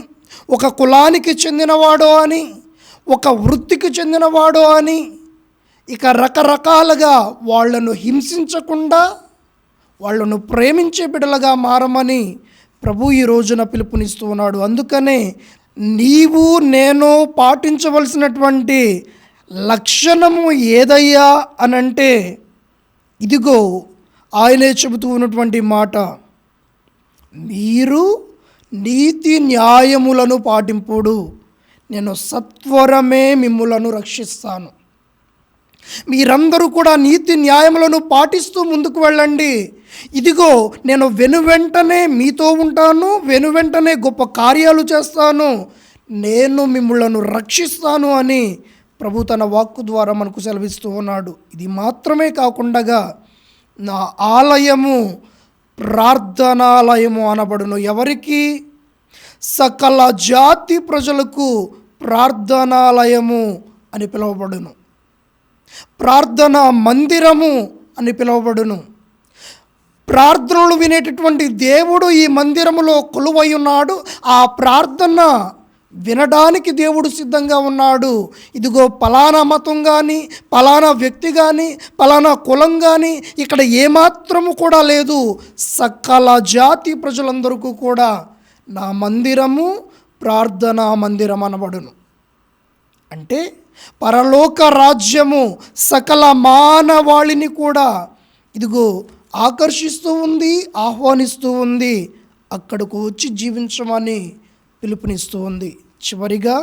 ఒక కులానికి చెందినవాడో అని, ఒక వృత్తికి చెందినవాడో అని, ఇక రకరకాలుగా వాళ్లను హింసించకుండా వాళ్లను ప్రేమించే బిడ్డలుగా మారమని ప్రభు ఈ రోజున పిలుపునిస్తూ ఉన్నాడు. అందుకనే నీవు నేను పాటించవలసినటువంటి లక్షణము ఏదయ్యా అనంటే, ఇదిగో ఆయనే చెబుతూ ఉన్నటువంటి మాట, మీరు నీతి న్యాయములను పాటింపుడు, నేను సత్వరమే మిమ్ములను రక్షిస్తాను. మీరందరూ కూడా నీతి న్యాయములను పాటిస్తూ ముందుకు వెళ్ళండి. ఇదిగో నేను వెనువెంటనే మీతో ఉంటాను, వెనువెంటనే గొప్ప కార్యాలు చేస్తాను, నేను మిమ్మలను రక్షిస్తాను అని ప్రభు తన వాక్కు ద్వారా మనకు సెలవిస్తూ ఉన్నాడు. ఇది మాత్రమే కాకుండా నా ఆలయము ప్రార్థనాలయము అనబడును. ఎవరికి? సకల జాతి ప్రజలకు ప్రార్థనాలయము అని పిలువబడును. ప్రార్థనా మందిరము అని పిలువబడును. ప్రార్థనలు వినేటటువంటి దేవుడు ఈ మందిరములో కొలువై ఉన్నాడు. ఆ ప్రార్థన వినడానికి దేవుడు సిద్ధంగా ఉన్నాడు. ఇదిగో పలానా మతం కానీ, పలానా వ్యక్తి కానీ, పలానా కులం కానీ ఇక్కడ ఏమాత్రము కూడా లేదు. సకల జాతి ప్రజలందరికీ కూడా నా మందిరము ప్రార్థనా మందిరం అనబడును. అంటే పరలోక రాజ్యము సకల మానవాళిని కూడా ఇదిగో ఆకర్షిస్తూ ఉంది, ఆహ్వానిస్తూ ఉంది. అక్కడకు వచ్చి జీవించమని పిలుపునిస్తూ ఉంది. చివరిగా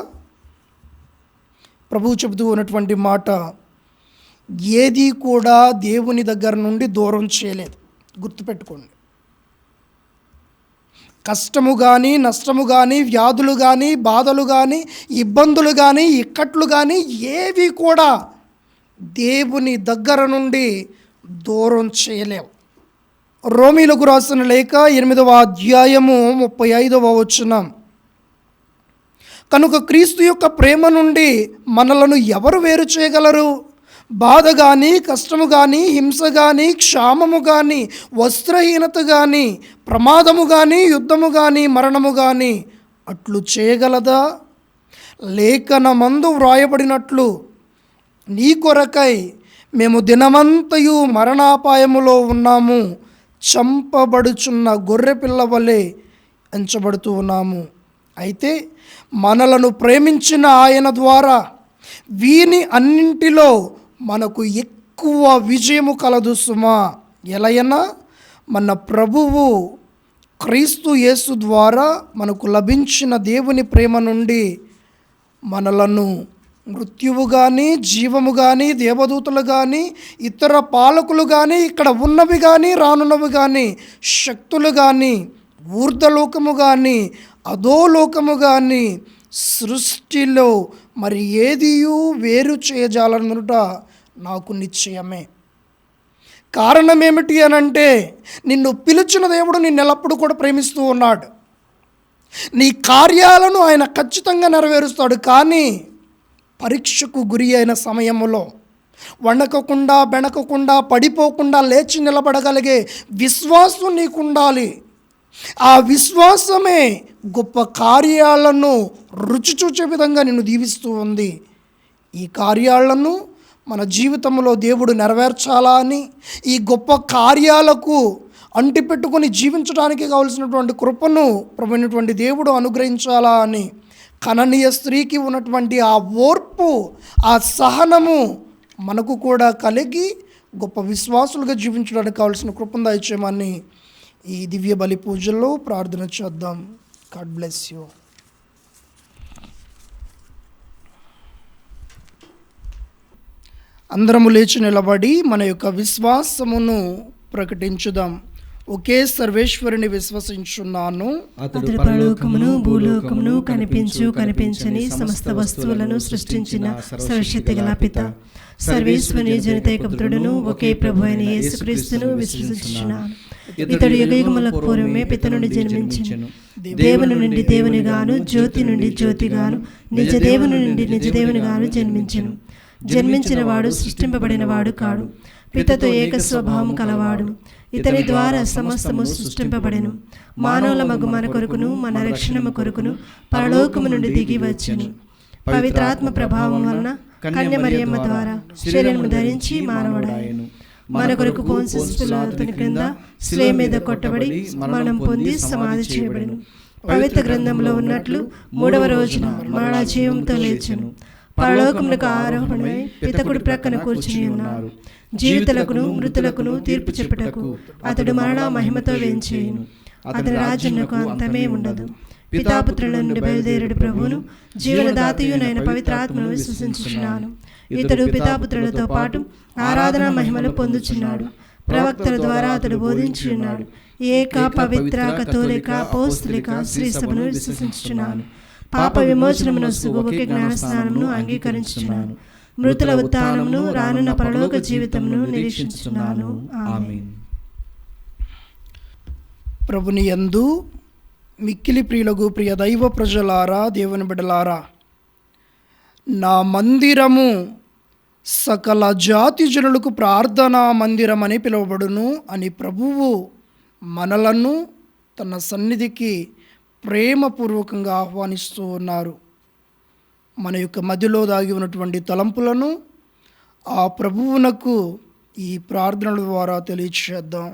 ప్రభువు చెబుతూ ఉన్నటువంటి మాట, ఏది కూడా దేవుని దగ్గర నుండి దూరం చేయలేదు. గుర్తుపెట్టుకోండి. కష్టము కానీ, నష్టము కానీ, వ్యాధులు కానీ, బాధలు కానీ, ఇబ్బందులు కానీ, ఇక్కట్లు కానీ ఏవి కూడా దేవుని దగ్గర నుండి దూరం చేయలేవు. రోమీలకు రాసిన లేఖ 8వ అధ్యాయము 35వ వచనం, కనుక క్రీస్తు యొక్క ప్రేమ నుండి మనలను ఎవరు వేరు చేయగలరు? బాధ కానీ, కష్టము కానీ, హింస కానీ, క్షామము కానీ, వస్త్రహీనత కానీ, ప్రమాదము కానీ, యుద్ధము కానీ, మరణము కానీ అట్లు చేయగలదా? లేఖనమందు వ్రాయబడినట్లు, నీ కొరకై మేము దినమంతయు మరణాపాయములో ఉన్నాము, చంపబడుచున్న గొర్రెపిల్ల వలె ఎంచబడుతూ ఉన్నాము. అయితే మనలను ప్రేమించిన ఆయన ద్వారా వీని అన్నింటిలో మనకు ఎక్కువ విజయము కలదు సుమా. ఎలయనా మన ప్రభువు క్రీస్తు యేసు ద్వారా మనకు లభించిన దేవుని ప్రేమ నుండి మనలను మృత్యువు కానీ, జీవము కానీ, దేవదూతలు కానీ, ఇతర పాలకులు కానీ, ఇక్కడ ఉన్నవి కానీ, రానున్నవి కానీ, శక్తులు కానీ, ఊర్ధ్వలోకము కానీ, అధోలోకము కానీ సృష్టిలో మరి ఏదియూ వేరు చేయజాలనుట నాకు నిశ్చయమే. కారణం ఏమిటి అనంటే, నిన్ను పిలిచిన దేవుడు నిన్ను ఎల్లప్పుడూ కూడా ప్రేమిస్తూ ఉన్నాడు. నీ కార్యాలను ఆయన ఖచ్చితంగా నెరవేరుస్తాడు. కానీ పరీక్షకు గురి అయిన సమయంలో వణకకుండా, బెణకకుండా, పడిపోకుండా లేచి నిలబడగలిగే విశ్వాసం నీకు ఉండాలి. ఆ విశ్వాసమే గొప్ప కార్యాలను రుచి చూచే విధంగా నిన్ను దీవిస్తూ ఉంది. ఈ కార్యాలను మన జీవితంలో దేవుడు నెరవేర్చాలా అని, ఈ గొప్ప కార్యాలకు అంటిపెట్టుకుని జీవించడానికి కావలసినటువంటి కృపను ప్రభువైనటువంటి దేవుడు అనుగ్రహించాలా అని, కననీయ స్త్రీకి ఉన్నటువంటి ఆ ఓర్పు, ఆ సహనము మనకు కూడా కలిగి గొప్ప విశ్వాసులుగా జీవించడానికి కావలసిన కృపను దయచేయమని ఈ దివ్య బలి పూజల్లో ప్రార్థన చేద్దాం. God bless you. అందరము లేచి నిలబడి మన యొక్క విశ్వాసమును ప్రకటించుదాం. ఒకే సర్వేశ్వరుని విశ్వసించున్నాను, అతడు పరలోకమును భూలోకమును కనిపించు కనిపించని సమస్త వస్తువులను సృష్టించిన సర్వశక్తి గల పిత సర్వేశ్వరుని జనితైక పుత్రుడును ఒకే ప్రభు అయిన యేసుక్రీస్తును విశ్వసించుచున్నాను. ఇతడు యుగయుగములకు పూర్వమే పిత నుండి జన్మించెను. దేవుని నుండి దేవునిగాను, జ్యోతి నుండి జ్యోతిగాను, నిజ దేవుని నుండి నిజ దేవునిగాను జన్మించెను. జన్మించిన వాడు సృష్టింపబడిన వాడు కాడు, పితతో ఏక స్వభావం కలవాడు. ఇతని ద్వారా సమస్తము సృష్టింపబడెను. మానవుల మగు మన కొరకును మన రక్షణము కొరకును పరలోకము నుండి దిగి వచ్చెను. పవిత్రాత్మ ప్రభావం వలన కన్య మరియమ్మ ద్వారా శరీరము ధరించి మానవుడాయెను. మన కొరకు పోన్సియస్ పిలాతు క్రింద శిలువ మీద కొట్టబడి మరణం పొంది సమాధి చేయబడెను. పవిత్ర గ్రంథంలో ఉన్నట్లు 3వ రోజున మరణ జీవంతో లేచెను. పరలోకమునకు ఆరోహణమై పిత కుడి ప్రక్కన కూర్చుని ఉన్నారు. జీవితులకును మృతులకును తీర్పు చెప్పుటకు అతడు మరణ మహిమతో వేంచేయును. అతని రాజ్యమునకు అంతమే ఉండదు. పితాపుత్రుల నుండి బయలుదేరుడు ప్రభువును జీవనదాతయునైన పవిత్రాత్మను విశ్వసించుచున్నాను. ఇతడు పితాపుత్రులతో పాటు ఆరాధనా మహిమలు పొందుచున్నాడు. ప్రవక్తల ద్వారా అతడు బోధించి ఉన్నాడు. ఏక పవిత్ర కథోలిక అపోస్తలిక శ్రీ సభను విశ్వసించుచున్నాను. పాప విమోచనమును ఒకే జ్ఞానస్నానమును అంగీకరించుచున్నాను. మృతుల ఉత్థానమును రానున్న పరలోక జీవితమును నిరీక్షించుచున్నాను. ఆమేన్. ప్రభుని యందు మిక్కిలి ప్రియులకు ప్రియ దైవ ప్రజలారా, దేవుని బిడ్డలారా, నా మందిరము సకల జాతి జనులకు ప్రార్థనా మందిరం అని పిలువబడును అని ప్రభువు మనలను తన సన్నిధికి ప్రేమపూర్వకంగా ఆహ్వానిస్తూ ఉన్నారు. మన యొక్క మధ్యలో దాగి ఉన్నటువంటి తలంపులను ఆ ప్రభువునకు ఈ ప్రార్థనల ద్వారా తెలియచేద్దాం.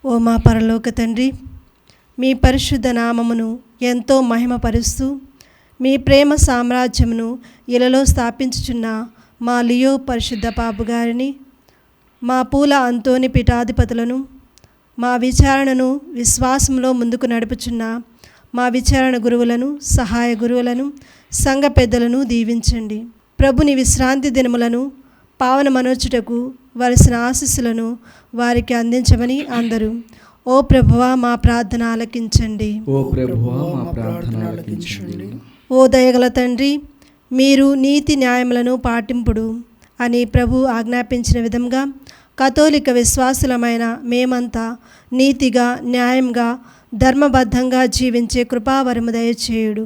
ఓ మా పరలోక తండ్రి, మీ పరిశుద్ధ నామమును ఎంతో మహిమపరుస్తూ మీ ప్రేమ సామ్రాజ్యమును ఇలలో స్థాపించుచున్న మా లియో పరిశుద్ధ పాపు గారిని, మా పూల అంతోని పీఠాధిపతులను, మా విచారణను విశ్వాసంలో ముందుకు నడుపుచున్న మా విచారణ గురువులను, సహాయ గురువులను, సంఘ పెద్దలను దీవించండి. ప్రభుని విశ్రాంతి దినములను పావన మనోచుటకు వలసిన ఆశీస్సులను వారికి అందించమని అందరూ ఓ ప్రభువా మా ప్రార్థన ఆలకించండి. ఓ ప్రభువా మా ప్రార్థన ఆలకించండి. ఓ దయగల తండ్రి, మీరు నీతి న్యాయములను పాటింపుడు అని ప్రభు ఆజ్ఞాపించిన విధంగా కథోలిక విశ్వాసులమైన మేమంతా నీతిగా, న్యాయంగా, ధర్మబద్ధంగా జీవించే కృపావరము దయచేయుడు.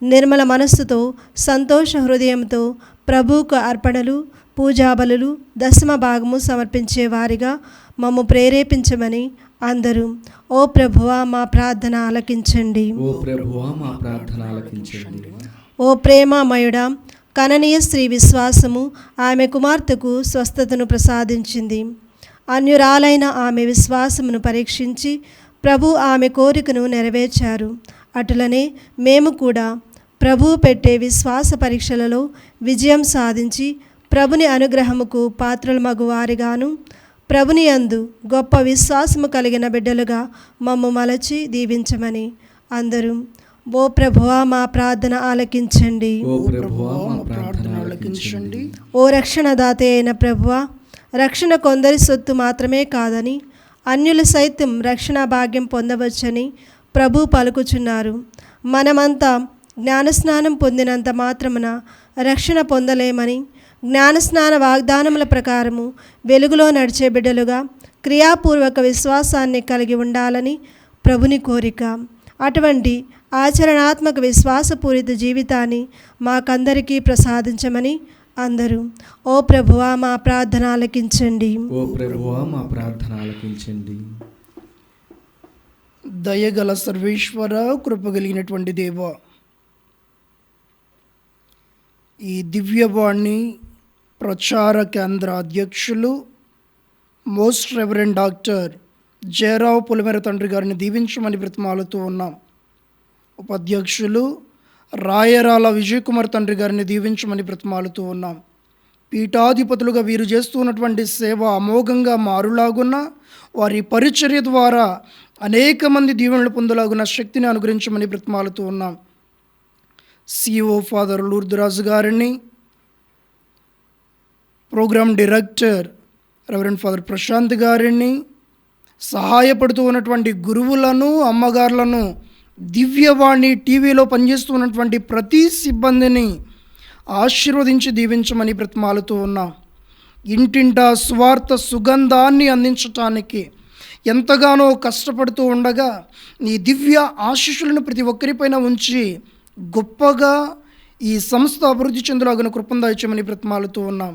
నిర్మల మనస్సుతో, సంతోష హృదయంతో ప్రభువుకు అర్పణలు, పూజాబలులు, దశమ భాగము సమర్పించే వారిగా మమ్ము ప్రేరేపించమని అందరూ ఓ ప్రభువా మా ప్రార్థన ఆలకించండి. ఓ ప్రభువా మా ప్రార్థన ఆలకించండి. ఓ ప్రేమామయుడా, కననీయ స్త్రీ విశ్వాసము ఆమె కుమార్తెకు స్వస్థతను ప్రసాదించింది. అన్యురాలైన ఆమె విశ్వాసమును పరీక్షించి ప్రభు ఆమె కోరికను నెరవేర్చారు. అటులనే మేము కూడా ప్రభువు పెట్టే విశ్వాస పరీక్షలలో విజయం సాధించి ప్రభుని అనుగ్రహముకు పాత్రలు వారిగాను, ప్రభుని యందు గొప్ప విశ్వాసము కలిగిన బిడ్డలుగా మమ్ము మలచి దీవించమని అందరూ ఓ ప్రభువా మా ప్రార్థన ఆలకించండి. ఓ ప్రభువా మా ప్రార్థన ఆలకించండి. ఓ రక్షణదాత అయిన ప్రభువా, రక్షణ కొందరి సొత్తు మాత్రమే కాదని అన్యులు సైతం రక్షణ భాగ్యం పొందవచ్చని ప్రభు పలుకుచున్నారు. మనమంతా జ్ఞానస్నానం పొందినంత మాత్రమున రక్షణ పొందలేమని, జ్ఞానస్నాన వాగ్దానముల ప్రకారము వెలుగులో నడిచే బిడ్డలుగా క్రియాపూర్వక విశ్వాసాన్ని కలిగి ఉండాలని ప్రభుని కోరిక. అటువంటి ఆచరణాత్మక విశ్వాసపూరిత జీవితాన్ని మాకందరికీ ప్రసాదించమని అందరూ ఓ ప్రభువా మా ప్రార్థన ఆలకించండి. ఓ ప్రభువా మా ప్రార్థన ఆలకించండి. దయగల సర్వేశ్వర, కృపగలిగినటువంటి దేవ, ఈ దివ్యవాణి ప్రచార కేంద్ర అధ్యక్షులు మోస్ట్ రెవరెండ్ డాక్టర్ జయరావు పులిమెర తండ్రి గారిని దీవించమని బ్రతిమాలుతూ ఉన్నాం. ఉపాధ్యక్షులు రాయరాల విజయ్ కుమార్ తండ్రి గారిని దీవించమని బ్రతిమాలుతూ ఉన్నాం. పీఠాధిపతులుగా వీరు చేస్తున్నటువంటి సేవ అమోఘంగా మారులాగున్న, వారి పరిచర్య ద్వారా అనేక మంది దీవెనలు పొందలాగున్న శక్తిని అనుగ్రహించమని బ్రతిమాలుతూ ఉన్నాం. సిఓ ఫాదర్ లూర్దురాజు గారిని, programme director reverend father Prashanth గారిని, సహాయపడుతూ ఉన్నటువంటి గురువులను, అమ్మగారులను, దివ్యవాణి టీవీలో పనిచేస్తూ ఉన్నటువంటి ప్రతి సిబ్బందిని ఆశీర్వదించి దీవించమని బ్రతిమాలుతూ ఉన్నాం. ఇంటింటా స్వార్థ సుగంధాన్ని అందించటానికి ఎంతగానో కష్టపడుతూ ఉండగా నీ దివ్య ఆశీస్సులను ప్రతి ఒక్కరిపైన ఉంచి గొప్పగా ఈ సంస్థ అభివృద్ధి చెందులాగిన కృపందాయిచ్చమని బ్రతిమాలుతూ ఉన్నాం.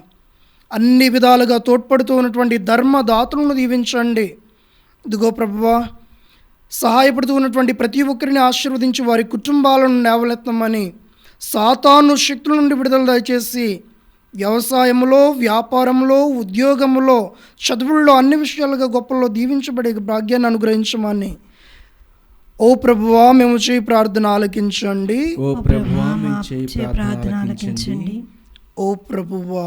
అన్ని విధాలుగా తోడ్పడుతూ ఉన్నటువంటి ధర్మదాతలను దీవించండి. ఇదిగో ప్రభువా, సహాయపడుతూ ఉన్నటువంటి ప్రతి ఒక్కరిని ఆశీర్వదించి వారి కుటుంబాలను లేవలెత్తమని, సాతాను శక్తుల నుండి విడుదల దయచేసి వ్యవసాయంలో, వ్యాపారంలో, ఉద్యోగంలో, చదువుల్లో అన్ని విషయాలుగా గొప్పలో దీవించబడే భాగ్యాన్ని అనుగ్రహించమని ఓ ప్రభువా మేము చేయి ప్రార్థన ఆలకించండి. ఓ ప్రభువా మేము చేయి ప్రార్థన ఆలకించండి. ఓ ప్రభువా,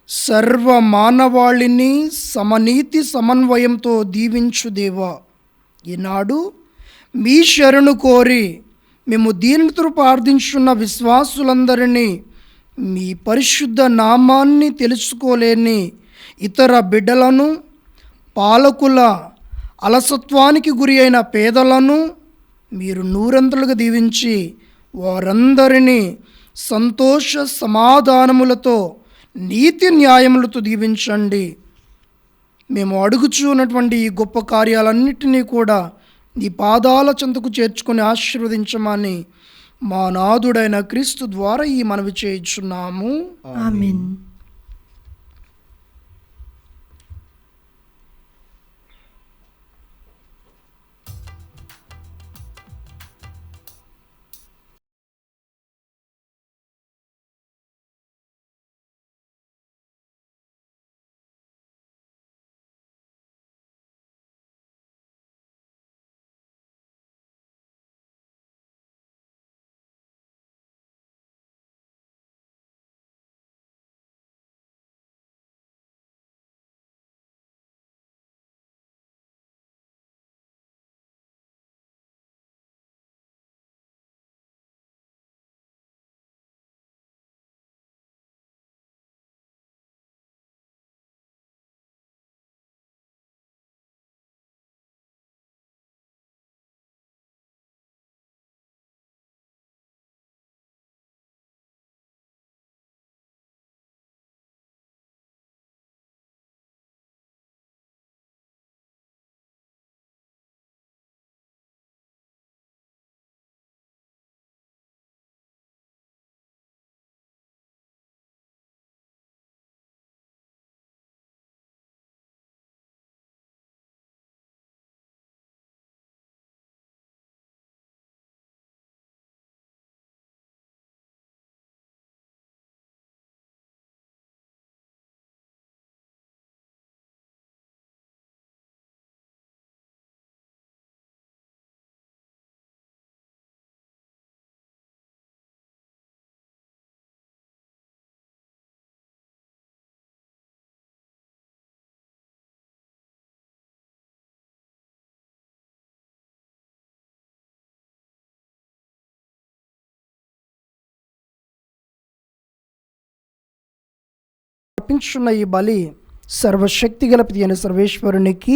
సర్వ మానవాళిని సమనీతి సమన్వయంతో దీవించు దేవా, ఈనాడు మీ శరణు కోరి మేము దీనితో ప్రార్థించున్న విశ్వాసులందరినీ మీ పరిశుద్ధ నామాన్ని తెలుసుకోలేని ఇతర బిడ్డలను, పాలకుల అలసత్వానికి గురి అయిన పేదలను మీరు నూరంతలుగా దీవించి వారందరినీ సంతోష సమాధానములతో, నీతి న్యాయములతో దీవించండి. మేము అడుగుచూ ఉన్నటువంటి ఈ గొప్ప కార్యాలన్నిటినీ కూడా నీ పాదాల చెంతకు చేర్చుకొని ఆశీర్వదించమని మా నాథుడైన క్రీస్తు ద్వారా ఈ మనవి చేయుచున్నాము. ఆమేన్. అర్పించున్న ఈ బలి సర్వశక్తి గల పిత అయిన సర్వేశ్వరునికి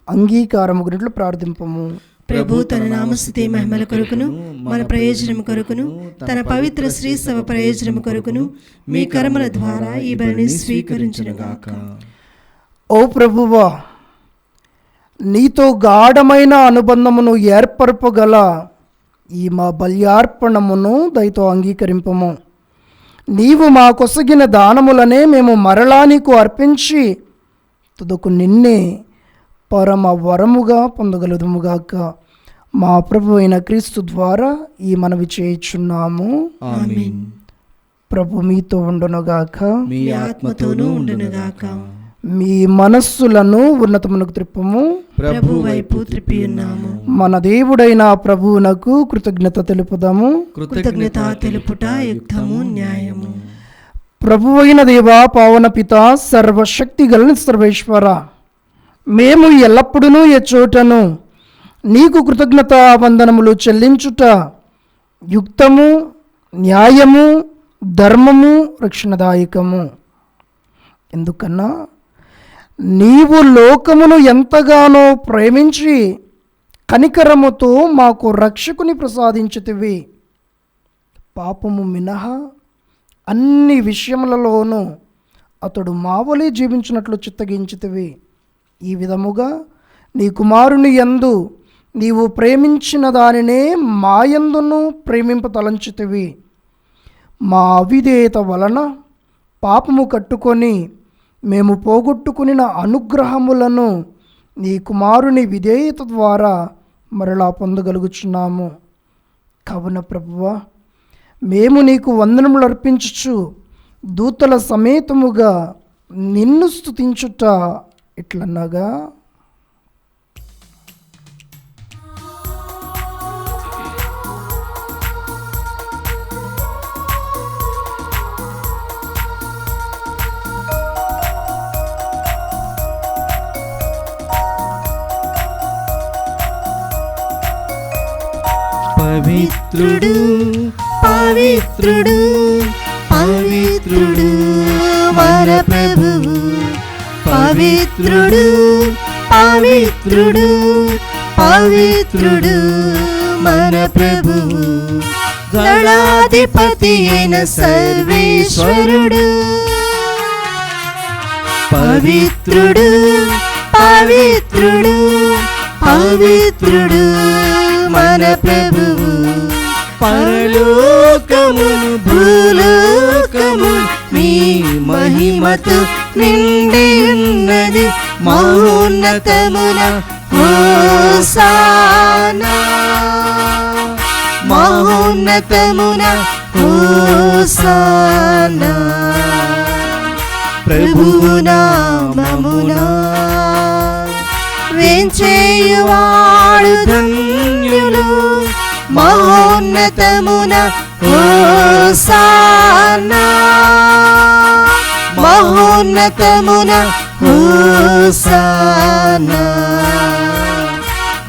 అంగీకారము గురించి ప్రార్థింపము. ప్రభు తన నామస్తుతి మహిమల కొరకును మన ప్రయోజనం కొరకును తన పవిత్ర శ్రీ సభ ప్రయోజనం కొరకును మీ కర్మల ద్వారా ఈ బలిని స్వీకరించునుగాక. ఓ ప్రభువా, నీతో గాఢమైన అనుబంధమును ఏర్పరపగల ఈ మా బల్యార్పణమును దయతో అంగీకరింపము. నీవు మా కొసగిన దానములనే మేము మరలా నీకు అర్పించి తుదకు నిన్నే పరమ వరముగా పొందగలదుముగాక. మా ప్రభు అయిన క్రీస్తు ద్వారా ఈ మనవి చేయుచున్నాము. ఆమేన్. ప్రభు మీతో ఉండునుగాక. మీ ఆత్మతోనూ ఉండునుగాక. మీ మనస్సులను ఉన్నతమునకు త్రిప్పము. ప్రభు వైపు త్రిప్పి ఉన్నాము. మన దేవుడైన ప్రభువునకు కృతజ్ఞత తెలుపుదాము. కృతజ్ఞత తెలుపుట యుక్తము న్యాయము. ప్రభువైన దేవా, పావన పిత, సర్వశక్తి గల సర్వేశ్వర, మేము ఎల్లప్పుడూ ఎచ్చోటను నీకు కృతజ్ఞత వందనములు చెల్లించుట యుక్తము, న్యాయము, ధర్మము, రక్షణదాయకము. ఎందుకన్నా నీవు లోకమును ఎంతగానో ప్రేమించి కనికరముతో మాకు రక్షకుని ప్రసాదించితివి. పాపము మినహా అన్ని విషయములలోనూ అతడు మావలే జీవించినట్లు చిత్తగించితివి. ఈ విధముగా నీ కుమారుని యందు నీవు ప్రేమించిన దానినే మాయందును ప్రేమింప తలంచితివి. మా అవిధేయత వలన పాపము కట్టుకొని మేము పోగొట్టుకుని అనుగ్రహములను నీ కుమారుని విధేయత ద్వారా మరలా పొందగలుగుచున్నాము. కావున ప్రభువా, మేము నీకు వందనములు అర్పించుచు దూతల సమేతముగా నిన్ను స్తుతించుట ఇట్లనగా, పవిత్రుడు పవిత్రుడు పవిత్రుడు మన ప్రభువు. పవిత్రుడు పవిత్రుడు పవిత్రుడు మన ప్రభువు. దళాధిపతి అయిన సర్వేశ్వరుడు. పవిత్రుడు పవిత్రుడు పవిత్రుడు మన ప్రభువు. పరలోకమును భూలోకము నీ మహిమతో నిండి ఉన్నది. మహోన్నతమున హోసానా మహోన్నతమున హోసానా. ప్రభువు నామమున వేంచేయువాడు ధన్యులు. మహోన్నతమున హోసానా మహోన్నతమున హోసానా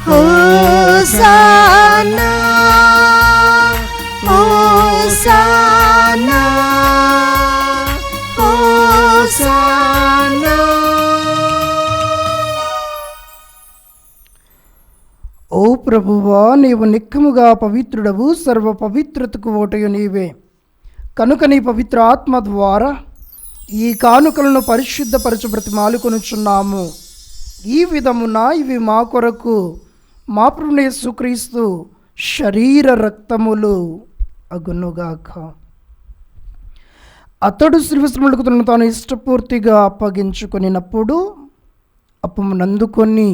హోసానా హోసానా హోసానా. ఓ ప్రభువా, నీవు నిక్కముగా పవిత్రుడవు, సర్వ పవిత్రతకు ఓటయు నీవే. కనుక నీ పవిత్ర ఆత్మ ద్వారా ఈ కానుకలను పరిశుద్ధపరచు బ్రతిమాలుకొనుచున్నాము. ఈ విధమున ఇవి మా కొరకు మా ప్రభువైన యేసుక్రీస్తు శరీర రక్తములు అగునుగాక. అతడు శ్రీవస్త్రములకు తనను తాను ఇష్టపూర్తిగా అప్పగించుకొనినప్పుడు అప్పమునందుకొని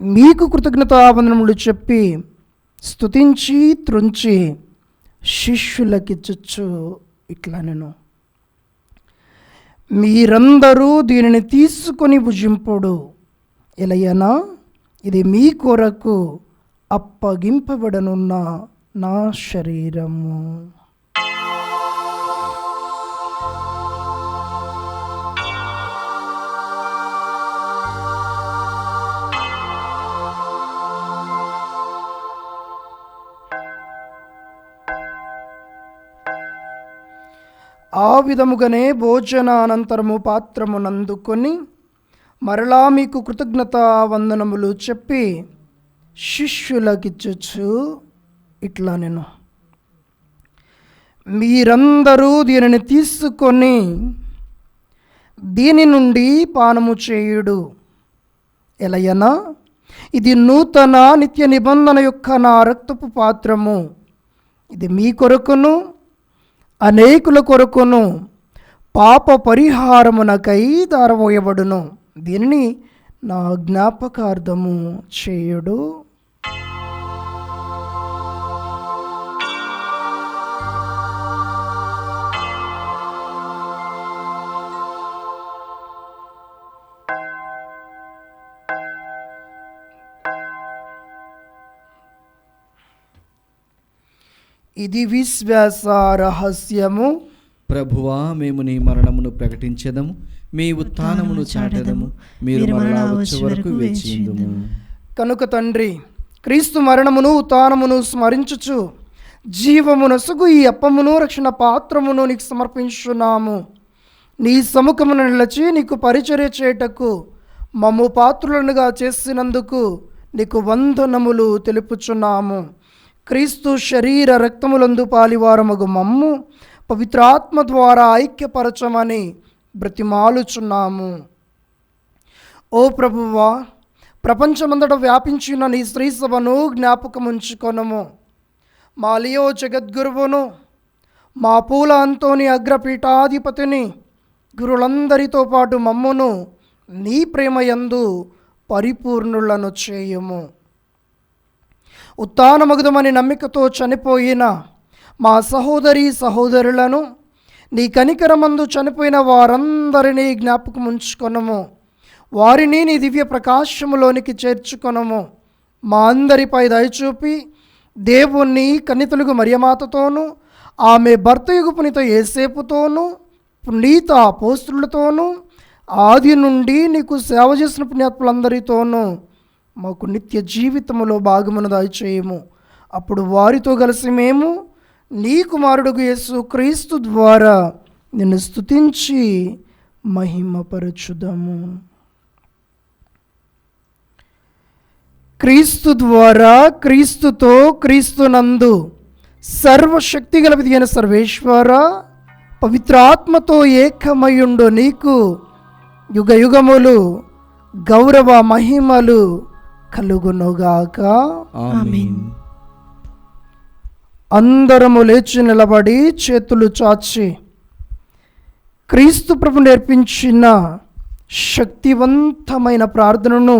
మీకు కృతజ్ఞతావందనములు చెప్పి స్తుతించి త్రుంచి శిష్యులకిచ్చుచు ఇట్లా నేను, మీరందరూ దీనిని తీసుకొని భుజింపుడు. ఎలయనా ఇది మీ కొరకు అప్పగింపబడనున్న నా శరీరము. ఆ విధముగానే భోజనానంతరము పాత్రమునందుకొని మరలా మీకు కృతజ్ఞతా వందనములు చెప్పి శిష్యులకిచ్చుచు ఇట్లా నేను, మీరందరూ దీనిని తీసుకొని దీని నుండి పానము చేయుడు. ఎలయనా ఇది నూతన నిత్య నిబంధన యొక్క నా రక్తపు పాత్రము. ఇది మీ కొరకును అనేకుల కొరకును పాప పరిహారమునకై దారవోయబడును. దీనిని నా జ్ఞాపకార్థము చేయుడు. ఇది విశ్వాస రహస్యము. ప్రభువా, మేము నీ మరణమును ప్రకటించెదము, మీ ఉత్థానమును చాటెదము. మీరు మరలా వచ్చే వరకు వేచియుందుము. కనుక తండ్రి, క్రీస్తు మరణమును ఉత్థానమును స్మరించుచు జీవమునసుగు ఈ అప్పమును రక్షణ పాత్రమును నీకు సమర్పించున్నాము. నీ సముఖమును నిలచి నీకు పరిచర్య చేయుటకు మమ్ము పాత్రులనుగా చేసినందుకు నీకు వందనములు తెలుపుచున్నాము. క్రీస్తు శరీర రక్తములందు పాలివారమగు మమ్ము పవిత్రాత్మ ద్వారా ఐక్యపరచమని బ్రతిమాలుచున్నాము. ఓ ప్రభువా, ప్రపంచమంతటా వ్యాపించిన నీ స్త్రీ సభను జ్ఞాపకముంచుకొనము. మా లియో జగద్గురువును, మా పూల అంతోని అగ్రపీఠాధిపతిని, గురులందరితో పాటు మమ్మును నీ ప్రేమయందు పరిపూర్ణులను చేయుము. ఉత్థానమగుదమని నమ్మికతో చనిపోయిన మా సహోదరి సహోదరులను, నీ కనికరమందు చనిపోయిన వారందరినీ జ్ఞాపకం ఉంచుకొనము. వారిని నీ దివ్య ప్రకాశములోనికి చేర్చుకొనము. మా అందరిపై దయచూపి దేవుణ్ణి కన్నితలుగు మరియమాతతోనూ, ఆమె భర్తయుగు పునీత యేసేపుతోనూ, పునీత అపోస్తులతోనూ, ఆది నుండి నీకు సేవ చేసిన పుణ్యాత్ములందరితోనూ మాకు నిత్య జీవితములో భాగమును దయచేయము. అప్పుడు వారితో కలిసి మేము నీ కుమారుడుగు యేసు క్రీస్తు ద్వారా నిన్ను స్తుతించి మహిమపరచుదాము. క్రీస్తు ద్వారా, క్రీస్తుతో, క్రీస్తునందు సర్వశక్తి గలవిది అయిన సర్వేశ్వర, పవిత్రాత్మతో ఏకమయుండు నీకు యుగ యుగములు గౌరవ మహిమలు కలుగునుగాక. ఆమేన్. అందరము లేచి నిలబడి చేతులు చాచి క్రీస్తు ప్రభు నేర్పించిన శక్తివంతమైన ప్రార్థనను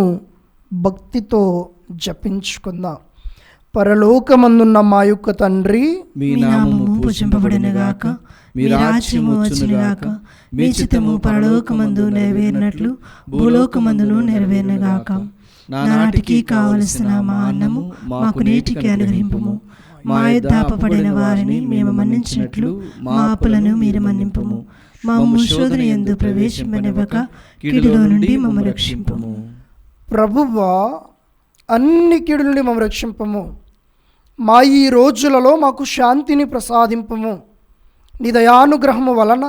భక్తితో జపించుకుందాం. పరలోకమందున్న మా యొక్క తండ్రి, మీ నామము పూజింపబడునుగాక, మీ రాజ్యము వచ్చునుగాక, మీ చిత్తము పరలోకమందు నెరవేరినట్లు భూలోకమందును నెరవేరునుగాక. నానాటికి కావలసిన మా అన్నము మాకు నేటికి అనుగ్రహింపుము. మా యొద్ద అప్పపడిన వారిని మేము మన్నించినట్లు మా అప్పులను మీరు మన్నింపుము. మమ్ము శోధన యందు ప్రవేశింపనివ్వక కీడులో నుండి మమ్ము రక్షింపుము. ప్రభువా, అన్ని కీడుల నుండి మమ్ము రక్షింపము. మా ఈ రోజులలో మాకు శాంతిని ప్రసాదింపము. నీ దయానుగ్రహము వలన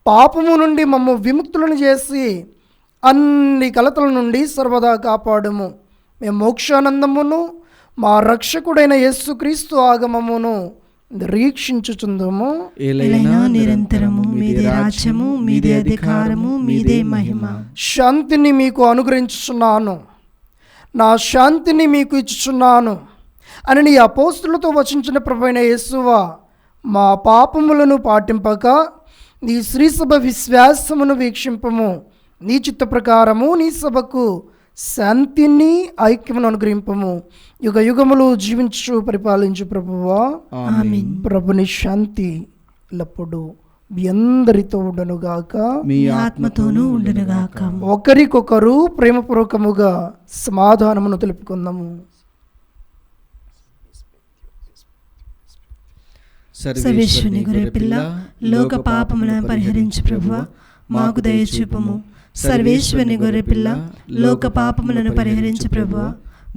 పాపము నుండి మమ్ము విముక్తులను చేసి అన్ని కలతల నుండి సర్వదా కాపాడుము. మేము మోక్షానందమును మా రక్షకుడైన యేసుక్రీస్తు ఆగమమును నిరీక్షించుచుందుము. ఏలైనా నిరంతరము మీదే రాజ్యము, మీదే అధికారము, మీదే మహిమ. శాంతిని మీకు అనుగ్రహించుచున్నాను, నా శాంతిని మీకు ఇచ్చుచున్నాను అని నీ అపోస్తులతో వచించిన ప్రభువైన యేసువా, మా పాపములను పాటింపక నీ శ్రీసభ విశ్వాసమును వీక్షింపము. నీ చిత్త ప్రకారము నీ సభకు శాంతిని ఐక్యమును అనుగ్రహింపము. యుగ యుగములు జీవించు పరిపాలించు ప్రభువా. ఆమేన్. ప్రభుని శాంతి ఎల్లప్పుడూ మీ అందరితో ఉండునుగాక, మీ ఆత్మతోనూ ఉండునుగాక. ఒకరికొకరు ప్రేమపూర్వకముగా సమాధానమును తెలుపుకుందాము. సర్వేశ్వరుని గొర్రెపిల్ల, లోక పాపములను పరిహరించు ప్రభువా, మాకు దయచూపుము. సర్వేశ్వరుని గొర్రెపిల్ల, లోక పాపములను పరిహరించు ప్రభువా,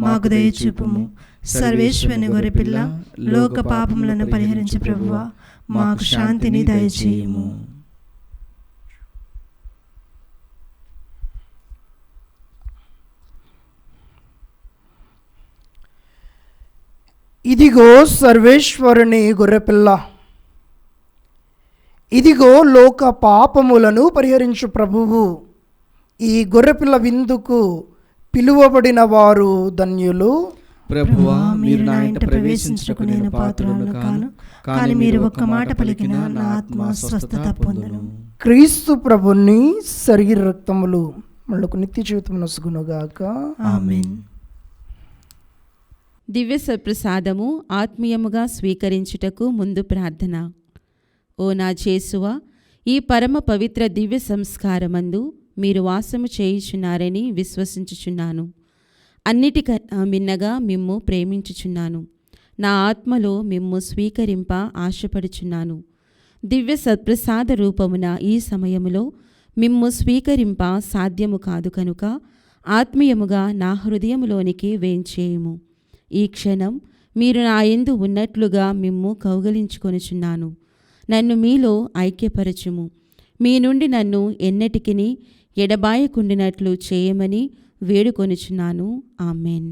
మాకు దయచూపుము. సర్వేశ్వరుని గొర్రెపిల్ల, లోక పాపములను పరిహరించు ప్రభువా, మాకు శాంతిని దయచేయుము. ఇదిగో సర్వేశ్వరుని గొర్రెపిల్ల, ఇదిగో లోక పాపములను పరిహరించు ప్రభువు. ఈ గొర్రెపిల్ల విందుకు పిలువబడిన వారు ధన్యులు. ప్రభువా, మీరు నా ఇంట ప్రవేశించుటకు నేను పాత్రుడను కాను, కానీ మీరు ఒక్క మాట పలికిన నా ఆత్మ స్వస్థత పొందును. క్రీస్తు ప్రభుని శరీర రక్తములు మనకు నిత్య జీవితం నొసగునుగాక. ఆమేన్. దివ్య సప్రసాదము ఆత్మీయముగా స్వీకరించుటకు ముందు ప్రార్థన. ఓ నా యేసువా, ఈ పరమ పవిత్ర దివ్య సంస్కారమందు మీరు వాసము చేయుచున్నారని విశ్వసించుచున్నాను. అన్నిటికన్నా మిన్నగా మిమ్ము ప్రేమించుచున్నాను. నా ఆత్మలో మిమ్ము స్వీకరింప ఆశపడుచున్నాను. దివ్య సత్ప్రసాద రూపమున ఈ సమయములో మిమ్ము స్వీకరింప సాధ్యము కాదు కనుక ఆత్మీయముగా నా హృదయములోనికి వేంచేయుము. ఈ క్షణం మీరు నా యందు ఉన్నట్లుగా మిమ్ము కౌగలించుకొనుచున్నాను. నన్ను మీలో ఐక్యపరచుము. మీ నుండి నన్ను ఎన్నటికిని ఎడబాయకుండినట్లు చేయమని వేడుకొనుచున్నాను. ఆమెన్.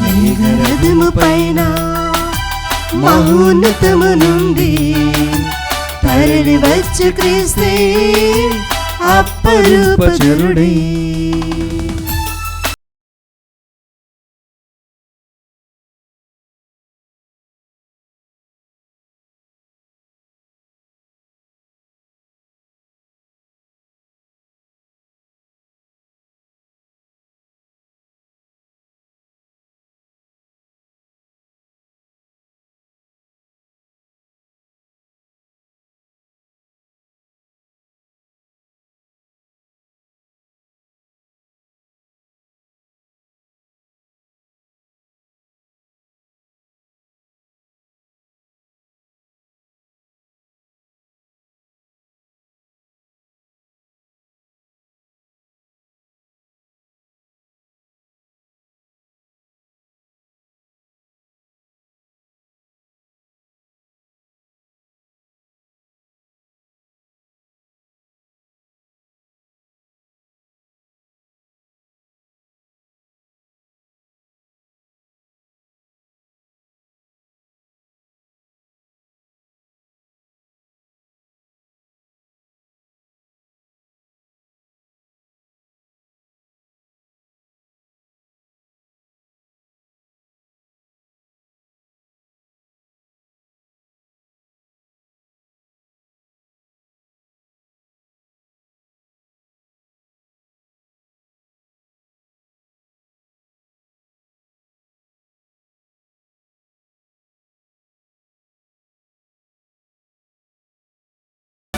మేఘరథము పైన మహోన్నతము నుండి తరలి వచ్చు క్రీస్తే అప్పరూపచరుడే.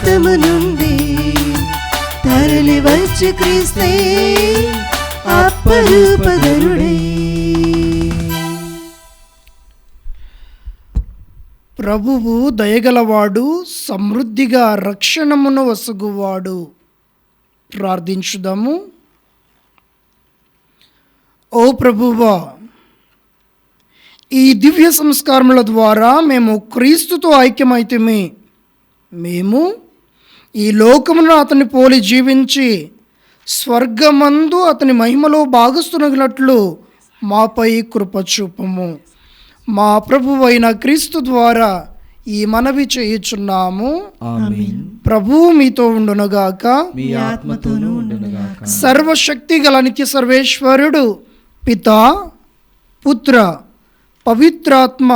పరలోకము నుండి తరలి వచ్చి క్రీస్తే అప్పరూపధరుడై. ప్రభువు దయగలవాడు, సమృద్ధిగా రక్షణమును వసగువాడు. ప్రార్థించుదాము. ఓ ప్రభువా, ఈ దివ్య సంస్కారముల ద్వారా మేము క్రీస్తుతో ఐక్యమైతిమి. మేము ఈ లోకమును అతని పోలి జీవించి స్వర్గమందు అతని మహిమలో భాగస్తునగినట్లు మాపై కృప చూపము. మా ప్రభువైన క్రీస్తు ద్వారా ఈ మనవి చేయుచున్నాము. ఆమేన్. ప్రభువు మీతో ఉండునుగాక. మీ ఆత్మతోనూ ఉండునుగాక. సర్వశక్తి గల నిత్య సర్వేశ్వరుడు పితా, పుత్ర, పవిత్రాత్మ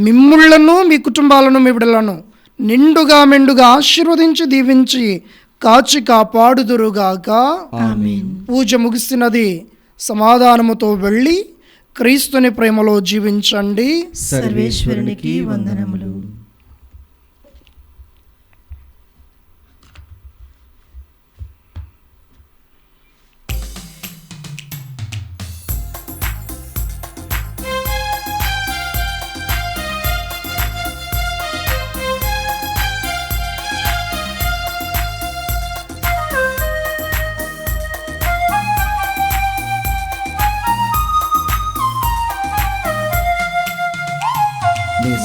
మిమ్ముళ్లను మీ కుటుంబాలను మీ బిడ్డలను నిండుగా మెండుగా ఆశీర్వదించి దీవించి కాచి కాపాడుదురుగాక. ఆమేన్. పూజ ముగిసినది. సమాధానముతో వెళ్ళి క్రీస్తుని ప్రేమలో జీవించండి. సర్వేశ్వరునికి వందనములు.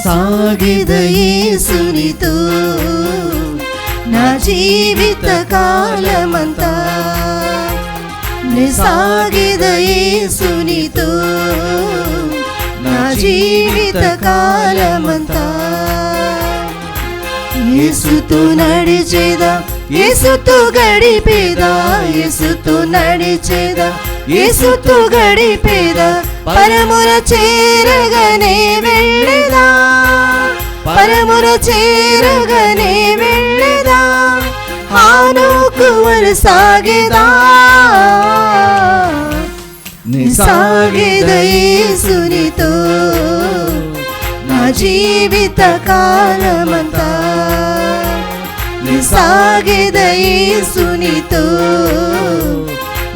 సాగిద యేసునితో నా జీవిత కాలమంతా, సాగిద యేసునితో నా జీవిత కాలమంతా. యేసుతో నడిచేదా, యేసుతో గడిపేదా, యేసుతో నడిచేదా, యేసుతో గడిపేదా, పరమున చేరగనే వెళ్ళేదా, పరమున చేరగనే వెళ్ళేదా, హానోకు సాగేదా. సాగేద యేసునితో నా జీవిత కాలమంతా, సాగేద యేసునితో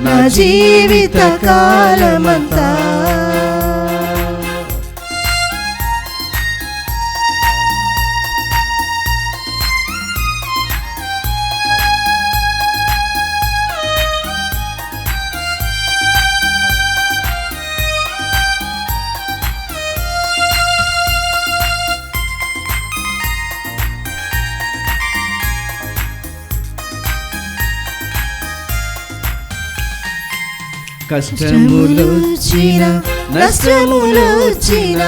నా జీవిత కాలమంతా. కష్టములొచ్చిన నష్టములొచ్చిన,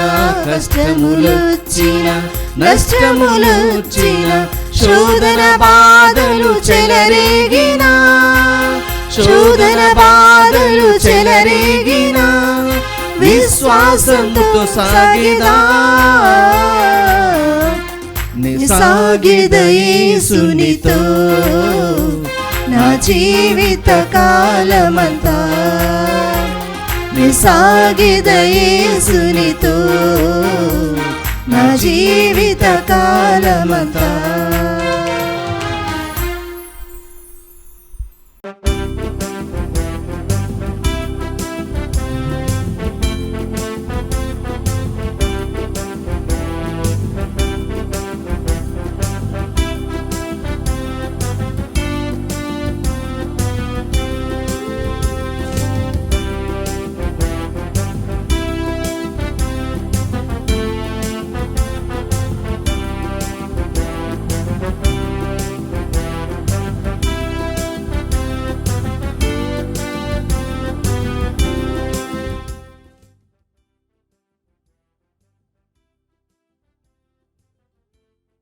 కష్టములొచ్చిన నష్టములొచ్చిన, శోధన బాధలు చెలరేగిన, శోధన బాధలు చెలరేగిన, విశ్వాసంతో సాగిదా, సాగిద యేసునితో నా జీవిత కాలమంతా, సాగిద యేసునితో నా జీవిత కాలమంతా.